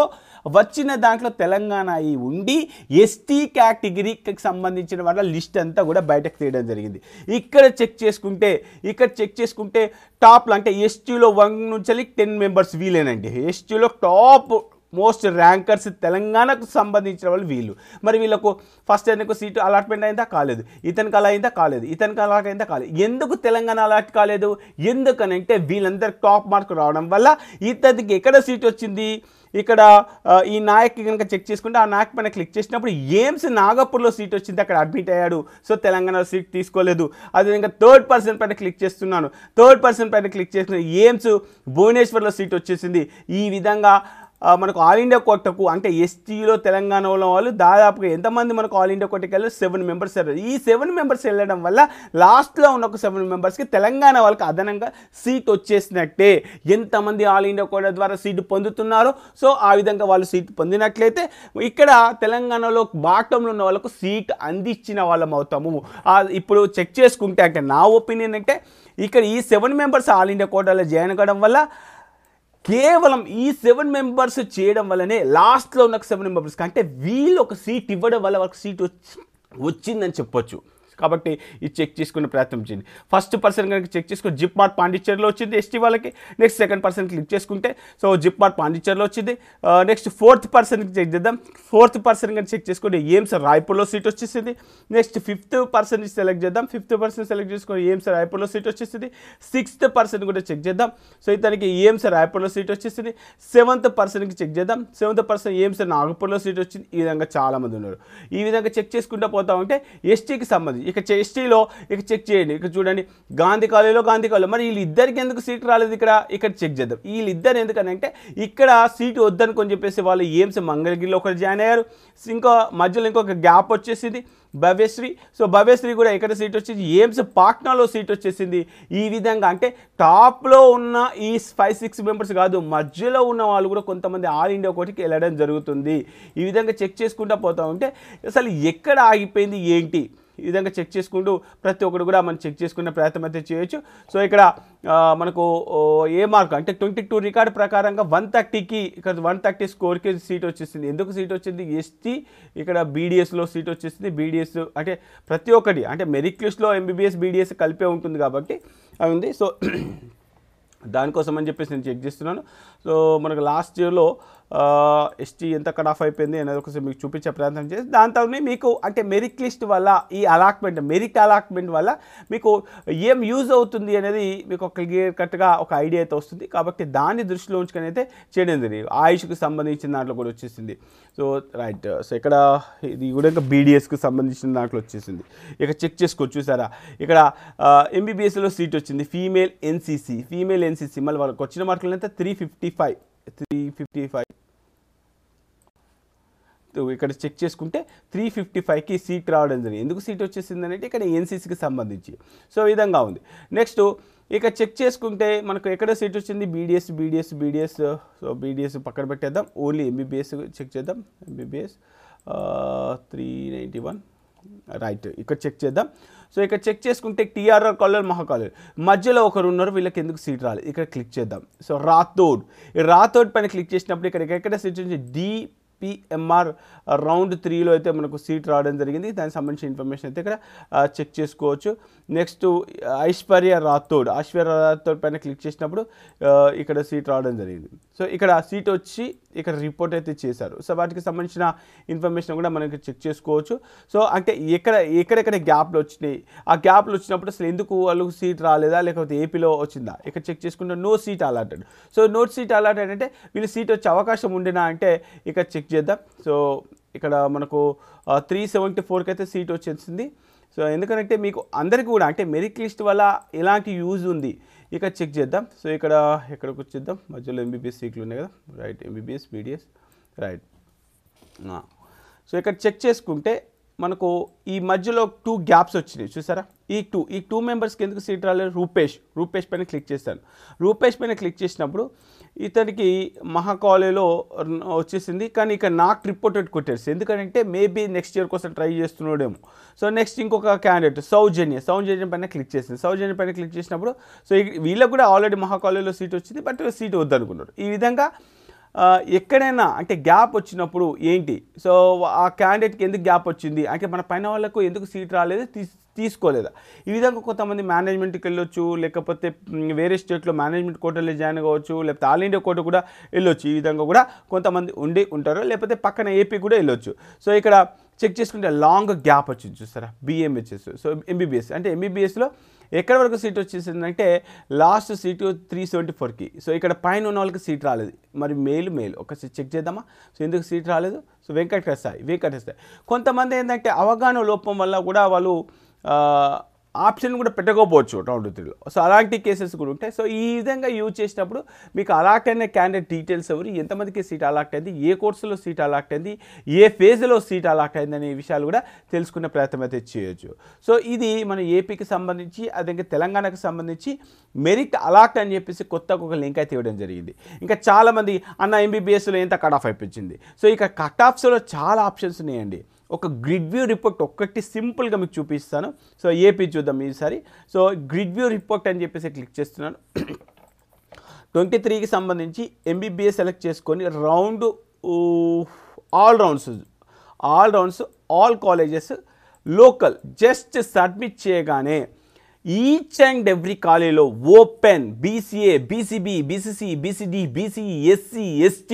వచ్చిన దాంట్లో తెలంగాణ అయి ఉండి ఎస్టీ కేటగిరీకి సంబంధించిన వాళ్ళ లిస్ట్ అంతా కూడా బయటకు తీయడం జరిగింది. ఇక్కడ చెక్ చేసుకుంటే టాప్లో అంటే ఎస్టీలో 1 నుంచి 10 మెంబర్స్ వీలేనండి. ఎస్టీలో టాప్ మోస్ట్ ర్యాంకర్స్ తెలంగాణకు సంబంధించిన వాళ్ళు వీళ్ళు. మరి వీళ్ళకు ఫస్ట్ ఎందుకు సీటు అలాట్మెంట్ అయిందా, కాలేదు. ఇతనికి అలా అయిందా, కాలేదు. ఇతనికి అలా అయిందా, కాలేదు. ఎందుకు తెలంగాణ అలాట్ కాలేదు, ఎందుకనంటే వీళ్ళందరూ టాప్ మార్క్ రావడం వల్ల ఇతనికి ఎక్కడ సీట్ వచ్చింది. ఇక్కడ ఈ నాయక్కి కనుక చెక్ చేసుకుంటే ఆ నాయక్ పైన క్లిక్ చేసినప్పుడు ఎయిమ్స్ నాగపూర్లో సీట్ వచ్చింది, అక్కడ అడ్మిట్ అయ్యాడు. సో తెలంగాణలో సీట్ తీసుకోలేదు. అదేవిధంగా థర్డ్ పర్సన్ పైన క్లిక్ చేస్తున్నాను, ఎయిమ్స్ భువనేశ్వర్లో సీట్ వచ్చేసింది. ఈ విధంగా మనకు ఆల్ ఇండియా కోటకు అంటే ఎస్టీలో తెలంగాణలో వాళ్ళు దాదాపుగా ఎంతమంది మనకు ఆల్ ఇండియా కోటకి వెళ్ళి 7 మెంబర్స్ వెళ్ళారు. ఈ 7 మెంబర్స్ వెళ్ళడం వల్ల లాస్ట్లో ఉన్న ఒక 7 మెంబర్స్కి తెలంగాణ వాళ్ళకి అదనంగా సీట్ వచ్చేసినట్టే. ఎంతమంది ఆల్ ఇండియా కోట ద్వారా సీటు పొందుతున్నారో సో ఆ విధంగా వాళ్ళు సీటు పొందినట్లయితే ఇక్కడ తెలంగాణలో బాటంలో ఉన్న వాళ్ళకు సీట్ అందించిన వాళ్ళం అవుతాము. ఇప్పుడు చెక్ చేసుకుంటే అంటే నా ఒపీనియన్ అంటే ఇక్కడ ఈ 7 మెంబర్స్ ఆల్ ఇండియా కోటాలో జాయిన్ అవ్వడం వల్ల కేవలం ఈ 7 మెంబర్స్ చేయడం వల్లనే లాస్ట్లో ఉన్న 7 మెంబర్స్కి అంటే వీళ్ళు ఒక సీట్ ఇవ్వడం వల్ల వాళ్ళకి సీట్ వచ్చిందని చెప్పొచ్చు. కాబట్టి ఇది చెక్ చేసుకునే ప్రయత్నం చేయండి. ఫస్ట్ పర్సన్ కనుక చెక్ చేసుకుని జిప్ మార్ట్ పాండిచ్చేరిలో వచ్చింది ఎస్టీ వాళ్ళకి. నెక్స్ట్ సెకండ్ పర్సన్ క్లిక్ చేసుకుంటే సో జిప్ మార్ట్ పాండిచ్చేరిలో వచ్చింది. నెక్స్ట్ ఫోర్త్ పర్సన్కి చెక్ చేద్దాం. ఫోర్త్ పర్సన్ కనుక చెక్ చేసుకుంటే ఎయిమ్స్ రాయపూర్లో సీట్ వచ్చేసింది. నెక్స్ట్ ఫిఫ్త్ పర్సన్ సెలెక్ట్ చేద్దాం. ఫిఫ్త్ పర్సన్ సెలెక్ట్ చేసుకొని ఎయిమ్స్ రాయపూర్లో సీట్ వచ్చేసింది. సిక్స్త్ పర్సన్ కూడా చెక్ చేద్దాం. సో ఇతనికి ఎయిమ్స్ రాయపూర్లో సీట్ వచ్చేసింది. సెవెంత్ పర్సన్కి చెక్ చేద్దాం. సెవెంత్ పర్సన్ ఎయిమ్స్ నాగపూర్లో సీట్ వచ్చింది. ఈ విధంగా చాలామంది ఉన్నారు. ఈ విధంగా చెక్ చేసుకుంటూ పోతా ఉంటే ఎస్టీకి సంబంధించి ఇక ఎస్టీలో ఇక చెక్ చేయండి. ఇక్కడ చూడండి గాంధీ కాలేజీలో మరి వీళ్ళిద్దరికి ఎందుకు సీట్ రాలేదు ఇక్కడ చెక్ చేద్దాం. వీళ్ళిద్దరు ఎందుకనంటే ఇక్కడ సీటు వద్దనుకొని చెప్పేసి వాళ్ళు ఎయిమ్స్ మంగళగిరిలో ఒకరు జాయిన్ అయ్యారు. మధ్యలో ఇంకొక గ్యాప్ వచ్చేసింది భవ్యశ్రీ. సో భవ్యశ్రీ కూడా ఎక్కడ సీట్ వచ్చేసి ఎయిమ్స్ పాట్నాలో సీట్ వచ్చేసింది. ఈ విధంగా అంటే టాప్లో ఉన్న ఈ 5-6 మెంబర్స్ కాదు మధ్యలో ఉన్న వాళ్ళు కూడా కొంతమంది ఆల్ ఇండియా కోటికి వెళ్ళడం జరుగుతుంది. ఈ విధంగా చెక్ చేసుకుంటూ పోతా ఉంటే అసలు ఎక్కడ ఆగిపోయింది ఏంటి ఈ విధంగా చెక్ చేసుకుంటూ ప్రతి ఒక్కరు కూడా మనం చెక్ చేసుకునే ప్రయత్నం అయితే చేయొచ్చు. సో ఇక్కడ మనకు ఏ మార్క్ అంటే 22 రికార్డు ప్రకారంగా 130కి ఇక్కడ 130 స్కోర్కి సీట్ వచ్చేసింది. ఎందుకు సీట్ వచ్చింది, ఎస్టీ ఇక్కడ బీడీఎస్లో సీట్ వచ్చేసింది. బీడీఎస్ అంటే ప్రతి ఒక్కటి అంటే మెరిట్ లిస్ట్లో ఎంబీబీఎస్ బీడీఎస్ కలిపే ఉంటుంది కాబట్టి అది ఉంది. సో దానికోసం అని చెప్పేసి నేను చెక్ చేస్తున్నాను. సో మనకు లాస్ట్ ఇయర్లో ఎస్టీ ఎంత కట్ ఆఫ్ అయిపోయింది అనేది ఒకసారి మీకు చూపించే ప్రయత్నం చేసి దాంతో మీకు అంటే మెరిట్ లిస్ట్ వల్ల ఈ అలాట్మెంట్ మెరిట్ అలాట్మెంట్ వల్ల మీకు ఏం యూజ్ అవుతుంది అనేది మీకు ఒక క్లియర్ కట్గా ఒక ఐడియా అయితే వస్తుంది. కాబట్టి దాన్ని దృష్టిలో ఉంచుకొని అయితే చేయడం జరిగింది. ఆయుష్కి సంబంధించిన దాంట్లో కూడా వచ్చేసింది. సో రైట్, సో ఇక్కడ ఇది కూడా ఇంకా బీడీఎస్కి సంబంధించిన దాంట్లో వచ్చేసింది. ఇక చెక్ చేసుకోవచ్చు చూసారా, ఇక్కడ ఎంబీబీఎస్లో సీట్ వచ్చింది ఫీమేల్ ఎన్సీసీ మళ్ళీ వాళ్ళకి వచ్చిన మార్కులు అయితే 355. ఇక్కడ చెక్ చేసుకుంటే 355కి సీట్ రావడం జరిగింది. ఎందుకు సీట్ వచ్చేసింది అంటే ఇక్కడ ఎన్సీసీకి సంబంధించి. సో ఈ విధంగా ఉంది. నెక్స్ట్ ఇక చెక్ చేసుకుంటే మనకు ఎక్కడ సీట్ వచ్చింది బీడీఎస్. సో బీడీఎస్ పక్కన పెట్టేద్దాం, ఓన్లీ ఎంబీబీఎస్ చెక్ చేద్దాం. ఎంబీబీఎస్ 391 రైట్, ఇక్కడ చెక్ చేద్దాం. సో ఇక్కడ చెక్ చేసుకుంటే టీఆర్ఆర్ కాలేజ్ మహాకాలేజ్ మధ్యలో ఒకరు ఉన్నారు, వీళ్ళకి ఎందుకు సీట్ రాలేదు ఇక్కడ క్లిక్ చేద్దాం. సో రాథోడ్ పైన క్లిక్ చేసినప్పుడు ఇక్కడ ఎక్కడ సీట్ వచ్చింది DPMR రౌండ్ 3లో అయితే మనకు సీట్ రావడం జరిగింది. దానికి సంబంధించిన ఇన్ఫర్మేషన్ అయితే ఇక్కడ చెక్ చేసుకోవచ్చు. నెక్స్ట్ ఐశ్వర్య రాథోడ్ పైన క్లిక్ చేసినప్పుడు ఇక్కడ సీట్ రావడం జరిగింది. సో ఇక్కడ సీట్ వచ్చి ఇక్కడ రిపోర్ట్ అయితే చేశారు. సో వాటికి సంబంధించిన ఇన్ఫర్మేషన్ కూడా మనకి చెక్ చేసుకోవచ్చు. సో అంటే ఎక్కడెక్కడ గ్యాప్లు వచ్చినాయి, ఆ గ్యాప్లు వచ్చినప్పుడు అసలు ఎందుకు వాళ్ళకు సీట్ రాలేదా లేకపోతే ఏపీలో వచ్చిందా ఇక్కడ చెక్ చేసుకుంటే no seat allotted. So no seat allotted అంటే వీళ్ళు సీట్ వచ్చే అవకాశం ఉండినా అంటే ఇక్కడ చెక్ చేద్దాం. సో ఇక్కడ మనకు 374కి అయితే సీట్ వచ్చేసింది. సో ఎందుకంటే మీకు అందరికీ కూడా అంటే మెరిట్ లిస్ట్ వల్ల ఎలాంటి యూజ్ ఉంది ఇక్కడ చెక్ చేద్దాం. సో ఎక్కడికి వచ్చేద్దాం, మధ్యలో ఎంబీబీఎస్ సీట్లు ఉన్నాయి కదా, right MBBS BDS right. So ఇక్కడ చెక్ చేసుకుంటే మనకు ఈ మధ్యలో 2 గ్యాప్స్ వచ్చినాయి చూసారా. ఈ టూ మెంబర్స్కి ఎందుకు సీట్ రాలేదు, రూపేష్ పైన క్లిక్ చేస్తాను. రూపేష్ పైన క్లిక్ చేసినప్పుడు ఇతనికి మహాకాలేజ్లో వచ్చేసింది, కానీ ఇక్కడ నాకు రిపోర్టెడ్ కొట్టేసి ఎందుకంటే మేబీ నెక్స్ట్ ఇయర్ కోసం ట్రై చేస్తున్నాడేమో. సో నెక్స్ట్ ఇంకొక క్యాండిడేట్ సౌజన్య పైన క్లిక్ చేసింది. సౌజన్య పైన క్లిక్ చేసినప్పుడు సో వీళ్ళకి కూడా ఆల్రెడీ మహాకాలేజ్లో సీట్ వచ్చింది, బట్ సీట్ వద్దనుకున్నారు. ఈ విధంగా ఎక్కడైనా అంటే గ్యాప్ వచ్చినప్పుడు ఏంటి, సో ఆ క్యాండిడేట్కి ఎందుకు గ్యాప్ వచ్చింది అంటే మన పైన వాళ్ళకు ఎందుకు సీట్ రాలేదు తీసుకోలేదా. ఈ విధంగా కొంతమంది మేనేజ్మెంట్కి వెళ్ళొచ్చు, లేకపోతే వేరే స్టేట్లో మేనేజ్మెంట్ కోటాలో జాయిన్ కావచ్చు, లేకపోతే ఆల్ ఇండియా కోట కూడా వెళ్ళొచ్చు. ఈ విధంగా కూడా కొంతమంది ఉంటారు, లేకపోతే పక్కన ఏపీ కూడా వెళ్ళొచ్చు. సో ఇక్కడ చెక్ చేసుకుంటే లాంగ్ గ్యాప్ వచ్చింది చూస్తారా, BMHS. సో ఎంబీబీఎస్ అంటే ఎంబీబీఎస్లో ఎక్కడి వరకు సీట్ వచ్చేసిందంటే లాస్ట్ సీటు 374కి. సో ఇక్కడ పైన ఉన్న వాళ్ళకి సీట్ రాలేదు. మరి మేలు ఒకసారి చెక్ చేద్దామా. సో ఎందుకు సీట్ రాలేదు, సో వెంకటేశ్వర కొంతమంది ఏంటంటే అవగాహన లోపం వల్ల కూడా వాళ్ళు ఆప్షన్ కూడా పెట్టకపోవచ్చు రౌండ్ 3లో. సో అలాంటి కేసెస్ కూడా ఉంటాయి. సో ఈ విధంగా యూజ్ చేసినప్పుడు మీకు అలాట్ అయిన క్యాండిడేట్ డీటెయిల్స్ ఎవరు, ఎంతమందికి సీట్ అలాట్ అయింది, ఏ కోర్సులో సీట్ అలాట్ అయింది, ఏ ఫేజ్లో సీట్ అలాట్ అయింది అనే విషయాలు కూడా తెలుసుకునే ప్రయత్నం అయితే చేయొచ్చు. సో ఇది మన ఏపీకి సంబంధించి అదే తెలంగాణకు సంబంధించి మెరిట్ అలాట్ అని చెప్పేసి కొత్తగా ఒక లింక్ అయితే ఇవ్వడం జరిగింది. ఇంకా చాలామంది అన్న ఎంబీబీఎస్లో ఎంత కట్ ఆఫ్ అయిపోయింది. సో ఇక కట్ ఆఫ్స్లో చాలా ఆప్షన్స్ ఉన్నాయండి. ఒక గ్రిడ్ వ్యూ రిపోర్ట్ ఒక్కటి సింపుల్గా మీకు చూపిస్తాను. సో ఏపీ చూద్దాం ఈసారి. సో గ్రిడ్ వ్యూ రిపోర్ట్ అని చెప్పేసి క్లిక్ చేస్తున్నాను. 23కి సంబంధించి ఎంబీబీఎస్ సెలెక్ట్ చేసుకొని all rounds all colleges local just submit చేయగానే ఈచ్ అండ్ ఎవ్రీ కాలేజీలో open BCA BCB BCC BCD BCE SC ST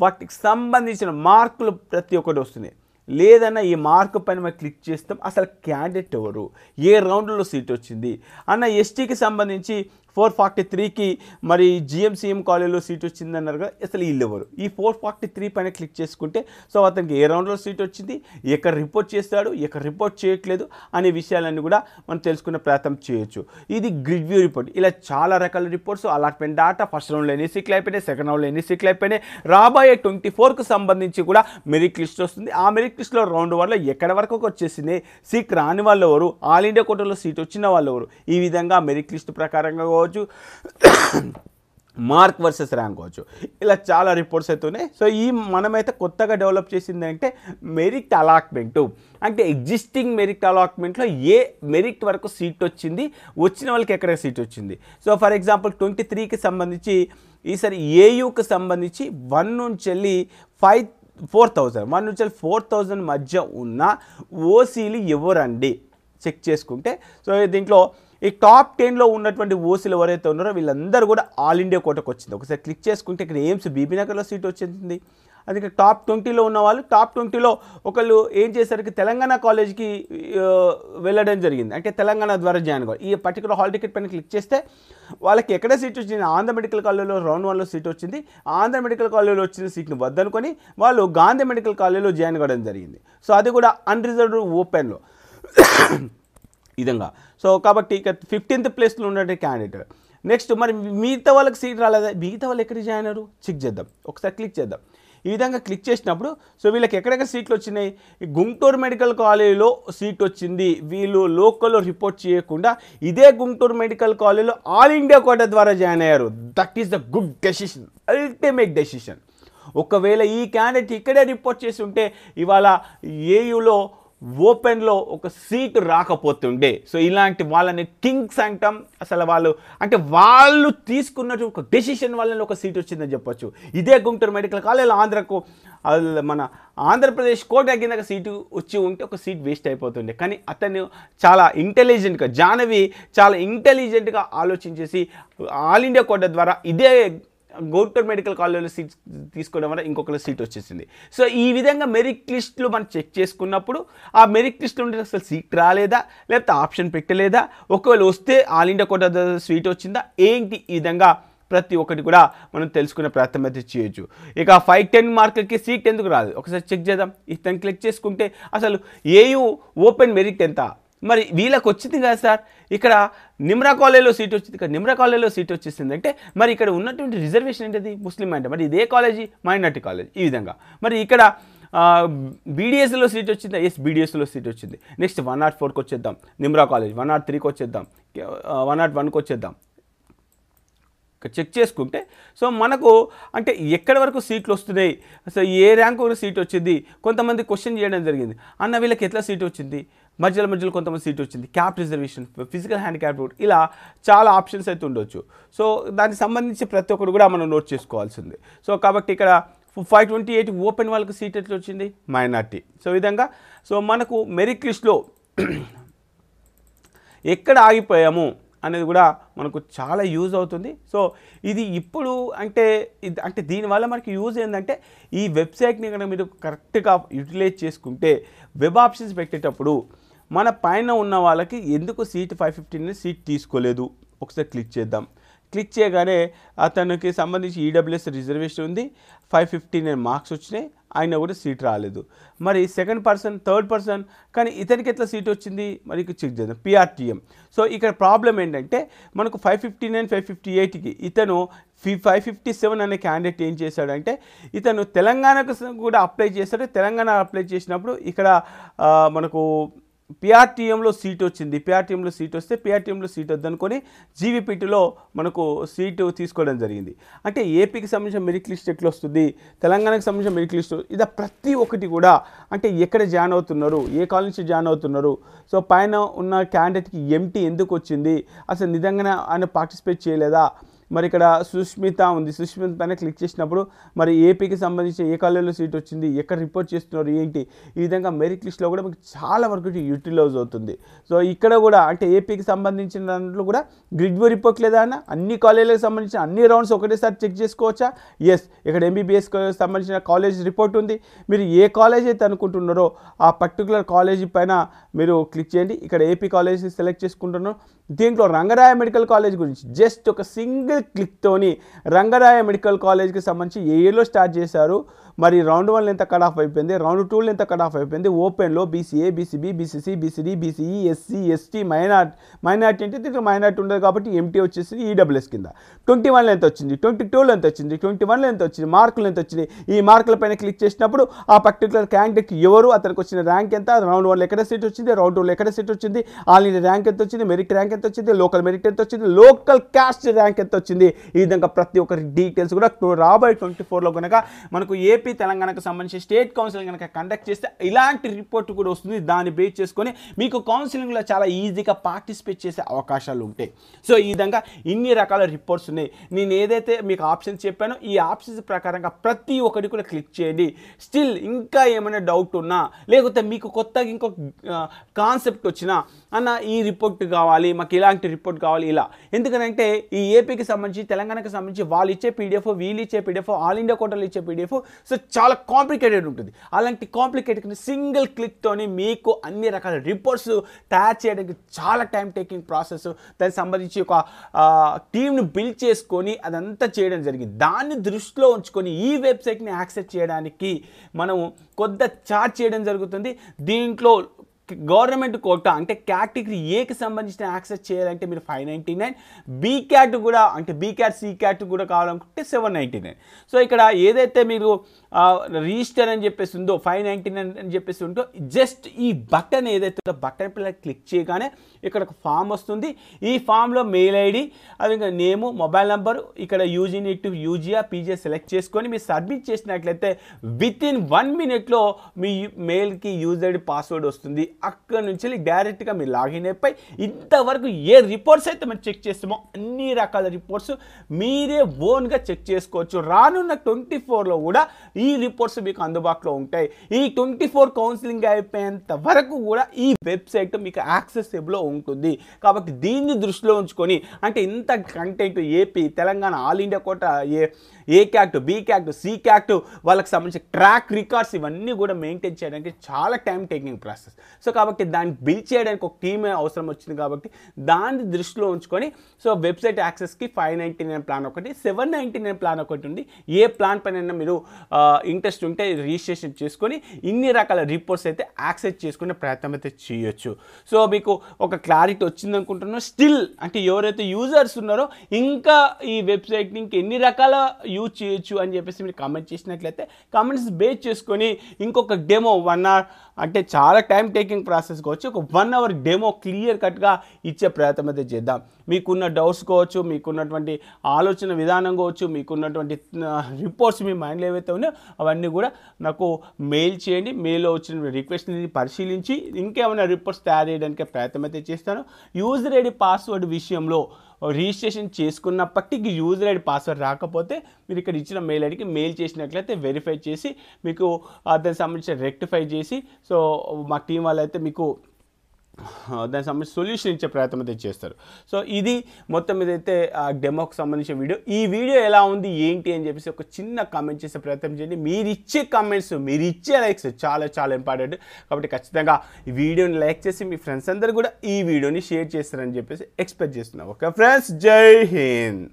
వాటికి సంబంధించిన మార్కులు ప్రతి ఒక్కటి వస్తున్నాయి. లేదన్నా ఈ మార్కు పైన మనం క్లిక్ చేస్తాం, అసలు క్యాండిడేట్ ఎవరు, ఏ రౌండ్లో సీట్ వచ్చింది అన్న. ఎస్టీకి సంబంధించి 443కి మరి GMCM కాలేజ్లో సీట్ వచ్చింది అన్నారు కదా, అసలు వీళ్ళు ఎవరు. ఈ 443 పైన క్లిక్ చేసుకుంటే సో అతనికి ఏ రౌండ్లో సీట్ వచ్చింది, ఎక్కడ రిపోర్ట్ చేస్తాడు, ఎక్కడ రిపోర్ట్ చేయట్లేదు అనే విషయాలన్నీ కూడా మనం తెలుసుకునే ప్రయత్నం చేయొచ్చు. ఇది గ్రిడ్ వ్యూ రిపోర్ట్. ఇలా చాలా రకాల రిపోర్ట్స్, అలాట్మెంట్ డాటా, ఫస్ట్ రౌండ్లో ఎన్ని సీట్లు అయిపోయినాయి, సెకండ్ రౌండ్లో ఎన్ని సీట్లు అయిపోయినాయి, రాబోయే 24కు సంబంధించి కూడా మెరిట్ లిస్ట్ వస్తుంది. ఆ మెరిట్ లిస్ట్లో రౌండ్ 1లో ఎక్కడ వరకు వచ్చేసింది, సీట్ రాని వాళ్ళు ఎవరు, ఆల్ ఇండియా కోటాలో సీట్ వచ్చిన వాళ్ళు ఎవరు, ఈ విధంగా మెరిట్ లిస్ట్ ప్రకారంగా మార్క్ వర్సెస్ ర్యాంక్ కావచ్చు, ఇలా చాలా రిపోర్ట్స్ అయితే ఉన్నాయి. సో ఈ మనమైతే కొత్తగా డెవలప్ చేసింది అంటే మెరిట్ అలాట్మెంటు, అంటే ఎగ్జిస్టింగ్ మెరిట్ అలాట్మెంట్లో ఏ మెరిట్ వరకు సీట్ వచ్చింది, వచ్చిన వాళ్ళకి ఎక్కడ సీట్ వచ్చింది. సో ఫర్ ఎగ్జాంపుల్ 23కి సంబంధించి ఈసారి ఏయుకి సంబంధించి 1 నుంచి వెళ్ళి 4,000 మధ్య ఉన్న ఓసీలు ఎవరండి చెక్ చేసుకుంటే, సో దీంట్లో ఈ టాప్ 10లో ఉన్నటువంటి ఓసీలు ఎవరైతే ఉన్నారో వీళ్ళందరూ కూడా ఆల్ ఇండియా కోటాకు వచ్చింది. ఒకసారి క్లిక్ చేసుకుంటే ఇక్కడ ఎయిమ్స్ బీబీనగర్లో సీట్ వచ్చింది. అది టాప్ 20లో ఉన్న వాళ్ళు టాప్ 20లో ఒకళ్ళు ఏం చేసరికి తెలంగాణ కాలేజ్కి వెళ్ళడం జరిగింది. అంటే తెలంగాణ ద్వారా జాయిన్ అవ్వాలి. ఈ పర్టికులర్ హాల్ టికెట్ పైన క్లిక్ చేస్తే వాళ్ళకి ఎక్కడ సీట్ వచ్చింది, ఆంధ్ర మెడికల్ కాలేజ్లో రౌండ్ 1లో సీట్ వచ్చింది. ఆంధ్ర మెడికల్ కాలేజ్లో వచ్చిన సీట్ని వద్దనుకొని వాళ్ళు గాంధీ మెడికల్ కాలేజ్లో జాయిన్ అవ్వడం జరిగింది. సో అది కూడా అన్రిజర్వ్డ్ ఓపెన్లో విధంగా. సో కాబట్టి ఇక 15th ప్లేస్లో ఉన్నటువంటి క్యాండిడేట్. నెక్స్ట్ మరి మిగతా వాళ్ళకి సీట్ రాలేదా, మిగతా వాళ్ళు ఎక్కడ జాయిన్ అయ్యారు చెక్ చేద్దాం. ఒకసారి క్లిక్ చేద్దాం. ఈ విధంగా క్లిక్ చేసినప్పుడు సో వీళ్ళకి ఎక్కడెక్కడ సీట్లు వచ్చినాయి, గుంటూరు మెడికల్ కాలేజీలో సీట్ వచ్చింది. వీళ్ళు లోకల్లో రిపోర్ట్ చేయకుండా ఇదే గుంటూరు మెడికల్ కాలేజీలో ఆల్ ఇండియా కోటా ద్వారా జాయిన్ అయ్యారు. That is the good decision, ultimate decision. ఒకవేళ ఈ క్యాండిడేట్ ఇక్కడే రిపోర్ట్ చేసి ఉంటే ఇవాళ ఏయులో ఓపెన్లో ఒక సీటు రాకపోతుండే. సో ఇలాంటి వాళ్ళని కింగ్స్ అంటాం. అసలు వాళ్ళు అంటే వాళ్ళు తీసుకున్నట్టు ఒక డెసిషన్ వల్ల ఒక సీట్ వచ్చిందని చెప్పొచ్చు. ఇదే గుంటూరు మెడికల్ కాలేజ్ ఆంధ్రకు మన ఆంధ్రప్రదేశ్ కోటా కింద సీటు వచ్చి ఉంటే ఒక సీట్ వేస్ట్ అయిపోతుండే. కానీ అతను చాలా ఇంటెలిజెంట్గా, జాహ్నవి చాలా ఇంటెలిజెంట్గా ఆలోచించేసి ఆల్ ఇండియా కోటా ద్వారా ఇదే గుంటూరు మెడికల్ కాలేజ్లో సీట్ తీసుకోవడం వల్ల ఇంకొకరు సీట్ వచ్చేసింది. సో ఈ విధంగా మెరిట్ లిస్టులు మనం చెక్ చేసుకున్నప్పుడు ఆ మెరిట్ లిస్ట్ ఉంటే అసలు సీట్ రాలేదా, లేకపోతే ఆప్షన్ పెట్టలేదా, ఒకవేళ వస్తే ఆల్ ఇండియా కోటా సీట్ వచ్చిందా ఏంటి, ఈ విధంగా ప్రతి ఒక్కటి కూడా మనం తెలుసుకునే ప్రయత్నం అయితే చేయొచ్చు. ఇక 5-10 మార్కులకి సీట్ ఎందుకు రాదు ఒకసారి చెక్ చేద్దాం. ఇతను క్లిక్ చేసుకుంటే అసలు ఏయూ ఓపెన్ మెరిట్ ఎంత, మరి వీళ్ళకి వచ్చింది కదా సార్, ఇక్కడ నిమ్రా కాలేజ్లో సీట్ వచ్చింది, ఇక్కడ నిమ్రా కాలేజ్లో సీట్ వచ్చేసింది అంటే మరి ఇక్కడ ఉన్నటువంటి రిజర్వేషన్ ఏంటిది ముస్లిం అంటే, మరి ఇదే కాలేజీ మైనార్టీ కాలేజ్. ఈ విధంగా మరి ఇక్కడ బీడీఎస్లో సీట్ వచ్చిందా, ఎస్ బీడీఎస్లో సీట్ వచ్చింది. నెక్స్ట్ 104కి వచ్చేద్దాం, నిమ్రా కాలేజ్ 103కి వచ్చేద్దాం, 101కి వచ్చేద్దాం. చెక్ చేసుకుంటే సో మనకు అంటే ఎక్కడి వరకు సీట్లు వస్తున్నాయి, అసలు ఏ ర్యాంక్ వరకు సీట్ వచ్చింది. కొంతమంది క్వశ్చన్ చేయడం జరిగింది, అన్న వీళ్ళకి ఎట్లా సీట్ వచ్చింది, మధ్యలో కొంతమంది సీట్ వచ్చింది, క్యాప్ రిజర్వేషన్, ఫిజికల్ హ్యాండిక్యాప్, ఇలా చాలా ఆప్షన్స్ అయితే ఉండొచ్చు. సో దానికి సంబంధించి ప్రతి ఒక్కరు కూడా మనం నోట్ చేసుకోవాల్సింది. సో కాబట్టి ఇక్కడ 528 ఓపెన్ వాళ్ళకి సీట్ ఎట్లా వచ్చింది, మైనార్టీ. సో ఈ విధంగా సో మనకు మెరిట్ లిస్ట్లో ఎక్కడ ఆగిపోయాము అనేది కూడా మనకు చాలా యూజ్ అవుతుంది. సో ఇది ఇప్పుడు అంటే దీనివల్ల మనకి యూజ్ ఏంటంటే ఈ వెబ్సైట్ని కనుక మీరు కరెక్ట్గా యూటిలైజ్ చేసుకుంటే వెబ్ ఆప్షన్స్ పెట్టేటప్పుడు మన పైన ఉన్న వాళ్ళకి ఎందుకు సీట్ 515 సీట్ తీసుకోలేదు ఒకసారి క్లిక్ చేద్దాం. క్లిక్ చేయగానే అతనికి సంబంధించి ఈడబ్ల్యూఎస్ రిజర్వేషన్ ఉంది, 559 మార్క్స్ వచ్చినాయి, ఆయన కూడా సీట్ రాలేదు. మరి సెకండ్ పర్సన్, థర్డ్ పర్సన్, కానీ ఇతనికి ఎట్లా సీట్ వచ్చింది మరి చెక్ చేద్దాం. పిఆర్టీఎం. సో ఇక్కడ ప్రాబ్లం ఏంటంటే మనకు 559, 558కి ఇతను 557 అనే క్యాండిడేట్ ఏం చేశాడంటే ఇతను తెలంగాణకు కూడా అప్లై చేశాడు. తెలంగాణ అప్లై చేసినప్పుడు ఇక్కడ మనకు పిఆర్టీఎంలో సీట్ వచ్చింది. పిఆర్టీఎంలో సీట్ వస్తే పిఆర్టీఎంలో సీట్ వద్దనుకొని జీవీపీటీలో మనకు సీటు తీసుకోవడం జరిగింది. అంటే ఏపీకి సంబంధించిన మెరిట్ లిస్ట్ ఎట్లా వస్తుంది, తెలంగాణకు సంబంధించిన మెరిట్ లిస్ట్, ఇది ప్రతి ఒక్కటి కూడా అంటే ఎక్కడ జాయిన్ అవుతున్నారు, ఏ కాలేజ్ నుంచి జాయిన్ అవుతున్నారు, సో పైన ఉన్న క్యాండిడేట్కి ఎంటీ ఎందుకు వచ్చింది, అసలు నిజంగానే ఆయన పార్టిసిపేట్ చేయలేదా, మరి ఇక్కడ సుష్మిత ఉంది, సుష్మిత పైన క్లిక్ చేసినప్పుడు మరి ఏపీకి సంబంధించి ఏ కాలేజీలో సీట్ వచ్చింది, ఎక్కడ రిపోర్ట్ చేస్తున్నారు ఏంటి, ఈ విధంగా మెరిట్ లిస్ట్లో కూడా మీకు చాలా వరకు యూటిలైజ్ అవుతుంది. సో ఇక్కడ కూడా అంటే ఏపీకి సంబంధించిన దాంట్లో కూడా గ్రిడ్ రిపోర్ట్ లేదా అన్న అన్ని కాలేజీలకు సంబంధించిన అన్ని రౌండ్స్ ఒకటేసారి చెక్ చేసుకోవచ్చా, ఎస్ ఇక్కడ ఎంబీబీఎస్ సంబంధించిన కాలేజ్ రిపోర్ట్ ఉంది. మీరు ఏ కాలేజ్ అయితే అనుకుంటున్నారో ఆ పర్టికులర్ కాలేజీ పైన మీరు క్లిక్ చేయండి. ఇక్కడ ఏపీ కాలేజ్ సెలెక్ట్ చేసుకుంటున్నాను. దీంట్లో రంగరాయ మెడికల్ కాలేజ్ గురించి జస్ట్ ఒక సింగిల్ క్లిక్తోని రంగరాయ మెడికల్ కాలేజ్కి సంబంధించి ఏ ఇయర్లో స్టార్ట్ చేశారు, మరి రౌండ్ 1 ఎంత కట్ ఆఫ్ అయిపోయింది, రౌండ్ 2 ఎంత కట్ ఆఫ్ అయిపోయింది, ఓపెన్లో BCA, BCB, BCC, BCD, BCE, SC, ST, minority అంటే దీంట్లో మైనార్టీ ఉండదు కాబట్టి ఎంటీ వచ్చేసి ఈడబ్ల్యూఎస్ కింద. 21లో ఎంత వచ్చింది, 22లో ఎంత వచ్చింది, 21లో ఎంత వచ్చింది, మార్కులు ఎంత వచ్చింది, ఈ మార్కుల పైన క్లిక్ చేసినప్పుడు ఆ పర్టికులర్ క్యాండిడేట్ ఎవరు, అతనికి వచ్చిన ర్యాంక్ ఎంత, రౌండ్ 1లో ఎక్కడ సీట్ వచ్చింది, రౌండ్ 2లో ఎక్కడ సీట్ వచ్చింది, ఆల్ ఇండియా ర్యాంక్ ఎంత వచ్చింది, మెరిట్ ర్యాంక్ ఎంత వచ్చింది, లోకల్ మెరిట్ ఎంత వచ్చింది, లోకల్ క్యాస్ట్ ర్యాంక్ ఎంత వచ్చింది, ఈ విధంగా ప్రతి ఒక్కరి డీటెయిల్స్ కూడా రాబోయే 24లో కనుక మనకు ఏపీ తెలంగాణకు సంబంధించి స్టేట్ కౌన్సిలింగ్ కనుక కండక్ట్ చేస్తే ఇలాంటి రిపోర్ట్ కూడా వస్తుంది. దాన్ని బేస్ చేసుకొని మీకు కౌన్సిలింగ్లో చాలా ఈజీగా పార్టిసిపేట్ చేసే అవకాశాలు ఉంటాయి. సో ఈ విధంగా ఇన్ని రకాల రిపోర్ట్స్ ఉన్నాయి. నేను ఏదైతే మీకు ఆప్షన్స్ చెప్పానో ఈ ఆప్షన్స్ ప్రకారంగా ప్రతి ఒక్కటి కూడా క్లిక్ చేయండి. స్టిల్ ఇంకా ఏమైనా డౌట్ ఉన్నా లేకపోతే మీకు కొత్తగా ఇంకో కాన్సెప్ట్ వచ్చినా అన్న ఈ రిపోర్ట్ కావాలి, మాకు మాకు ఇలాంటి రిపోర్ట్ కావాలి ఇలా. ఎందుకంటే ఈ ఏపీకి సంబంధించి తెలంగాణకి సంబంధించి వాళ్ళు ఇచ్చే పీడిఎఫ్, వీళ్ళు ఇచ్చే పీడిఎఫ్, ఆల్ ఇండియా కోటాలో ఇచ్చే పీడిఎఫ్ సో చాలా కాంప్లికేటెడ్ ఉంటుంది. అలాంటి కాంప్లికేటెడ్ సింగిల్ క్లిక్తోని మీకు అన్ని రకాల రిపోర్ట్స్ తయారు చేయడానికి చాలా టైం టేకింగ్ ప్రాసెస్. దానికి సంబంధించి ఒక టీమ్ను బిల్డ్ చేసుకొని అదంతా చేయడం జరిగింది. దాన్ని దృష్టిలో ఉంచుకొని ఈ వెబ్సైట్ని యాక్సెస్ చేయడానికి మనము కొంత ఛార్జ్ చేయడం జరుగుతుంది. దీంట్లో గవర్నమెంట్ కోటా అంటే కేటగిరీ ఏకి సంబంధించిన యాక్సెస్ చేయాలంటే మీరు 599, బీ క్యాట్ కూడా అంటే బీ క్యాట్ సి క్యాట్ కూడా కావాలనుకుంటే 799. సో ఇక్కడ ఏదైతే మీరు రిజిస్టర్ అని చెప్పేసి ఉందో 599 అని చెప్పేసి ఉందో జస్ట్ ఈ బటన్ ఏదైతే ఉందో బటన్ పైన క్లిక్ చేయగానే ఇక్కడ ఒక ఫామ్ వస్తుంది. ఈ ఫామ్లో మెయిల్ ఐడి, అది నేము, మొబైల్ నెంబరు, ఇక్కడ యూజీ నెట్ యూజియా పీజీ సెలెక్ట్ చేసుకొని మీరు సబ్మిట్ చేసినట్లయితే వితిన్ 1 minute మీ మెయిల్కి యూజర్ ఐడి పాస్వర్డ్ వస్తుంది. అక్కడ నుంచి డైరెక్ట్గా మీరు లాగిన్ అయిపోయి ఇంతవరకు ఏ రిపోర్ట్స్ అయితే మనం చెక్ చేస్తామో అన్ని రకాల రిపోర్ట్స్ మీరే ఓన్గా చెక్ చేసుకోవచ్చు. రానున్న 24లో కూడా ఈ రిపోర్ట్స్ మీకు అందుబాటులో ఉంటాయి. ఈ 24 కౌన్సిలింగ్ అయిపోయేంత వరకు కూడా ఈ వెబ్సైట్ మీకు యాక్సెసిబుల్లో ఉంటుంది. కాబట్టి దీన్ని దృష్టిలో ఉంచుకొని అంటే ఇంత content AP, Telangana, all India quota, A cat, B cat, C cat వాళ్ళకి సంబంధించిన ట్రాక్ రికార్డ్స్ ఇవన్నీ కూడా మెయింటైన్ చేయడానికి చాలా టైం టేకింగ్ ప్రాసెస్. సో కాబట్టి దాన్ని బిల్డ్ చేయడానికి ఒక టీమే అవసరం వచ్చింది. కాబట్టి దాన్ని దృష్టిలో ఉంచుకొని సో వెబ్సైట్ యాక్సెస్కి 599 ప్లాన్ ఒకటి, 799 ప్లాన్ ఒకటి ఉంది. ఏ ప్లాన్ పైన మీరు ఇంట్రెస్ట్ ఉంటే రిజిస్ట్రేషన్ చేసుకొని ఇన్ని రకాల రిపోర్ట్స్ అయితే యాక్సెస్ చేసుకునే ప్రయత్నం అయితే చేయొచ్చు. సో మీకు ఒక క్లారిటీ వచ్చింది అనుకుంటున్నాను. స్టిల్ అంటే ఎవరైతే యూజర్స్ ఉన్నారో ఇంకా ఈ వెబ్సైట్ని ఇంకెన్ని రకాల యూజ్ చేయొచ్చు అని చెప్పేసి మీరు కామెంట్ చేసినట్లయితే కామెంట్స్ బేస్ చేసుకొని ఇంకొక డెమో 1 hour అంటే చాలా టైం టేకింగ్ ప్రాసెస్ కావచ్చు, ఒక 1 hour డెమో క్లియర్ కట్గా ఇచ్చే ప్రయత్నం అయితే చేద్దాం. మీకున్న డౌట్స్ కావచ్చు, మీకున్నటువంటి ఆలోచన విధానం కావచ్చు, మీకున్నటువంటి రిపోర్ట్స్ మీ మైండ్లో ఏవైతే ఉన్నాయో అవన్నీ కూడా నాకు మెయిల్ చేయండి. మెయిల్లో వచ్చిన రిక్వెస్ట్ని పరిశీలించి ఇంకేమైనా రిపోర్ట్స్ తయారు చేయడానికి ప్రయత్నం అయితే చేస్తాను. యూజర్ ఐడి పాస్వర్డ్ విషయంలో రిజిస్ట్రేషన్ చేసుకున్నప్పటికీ యూజర్ ఐడి పాస్వర్డ్ రాకపోతే మీరు ఇక్కడ ఇచ్చిన మెయిల్ ఐడికి మెయిల్ చేసినట్లయితే వెరిఫై చేసి మీకు దానికి సంబంధించి రెక్టిఫై చేసి సో మా టీం వాళ్ళైతే మీకు దానికి సంబంధించి సొల్యూషన్ ఇచ్చే ప్రయత్నం అయితే చేస్తారు. సో ఇది మొత్తం మీదైతే డెమోకి సంబంధించిన వీడియో. ఈ వీడియో ఎలా ఉంది ఏంటి అని చెప్పేసి ఒక చిన్న కామెంట్ చేసే ప్రయత్నం చేయండి. మీరు ఇచ్చే కామెంట్స్, మీరు ఇచ్చే లైక్స్ చాలా చాలా ఇంపార్టెంట్. కాబట్టి ఖచ్చితంగా ఈ వీడియోని లైక్ చేసి మీ ఫ్రెండ్స్ అందరూ కూడా ఈ వీడియోని షేర్ చేస్తారని చెప్పేసి ఎక్స్పెక్ట్ చేస్తున్నాం. ఓకే ఫ్రెండ్స్, జై హింద్.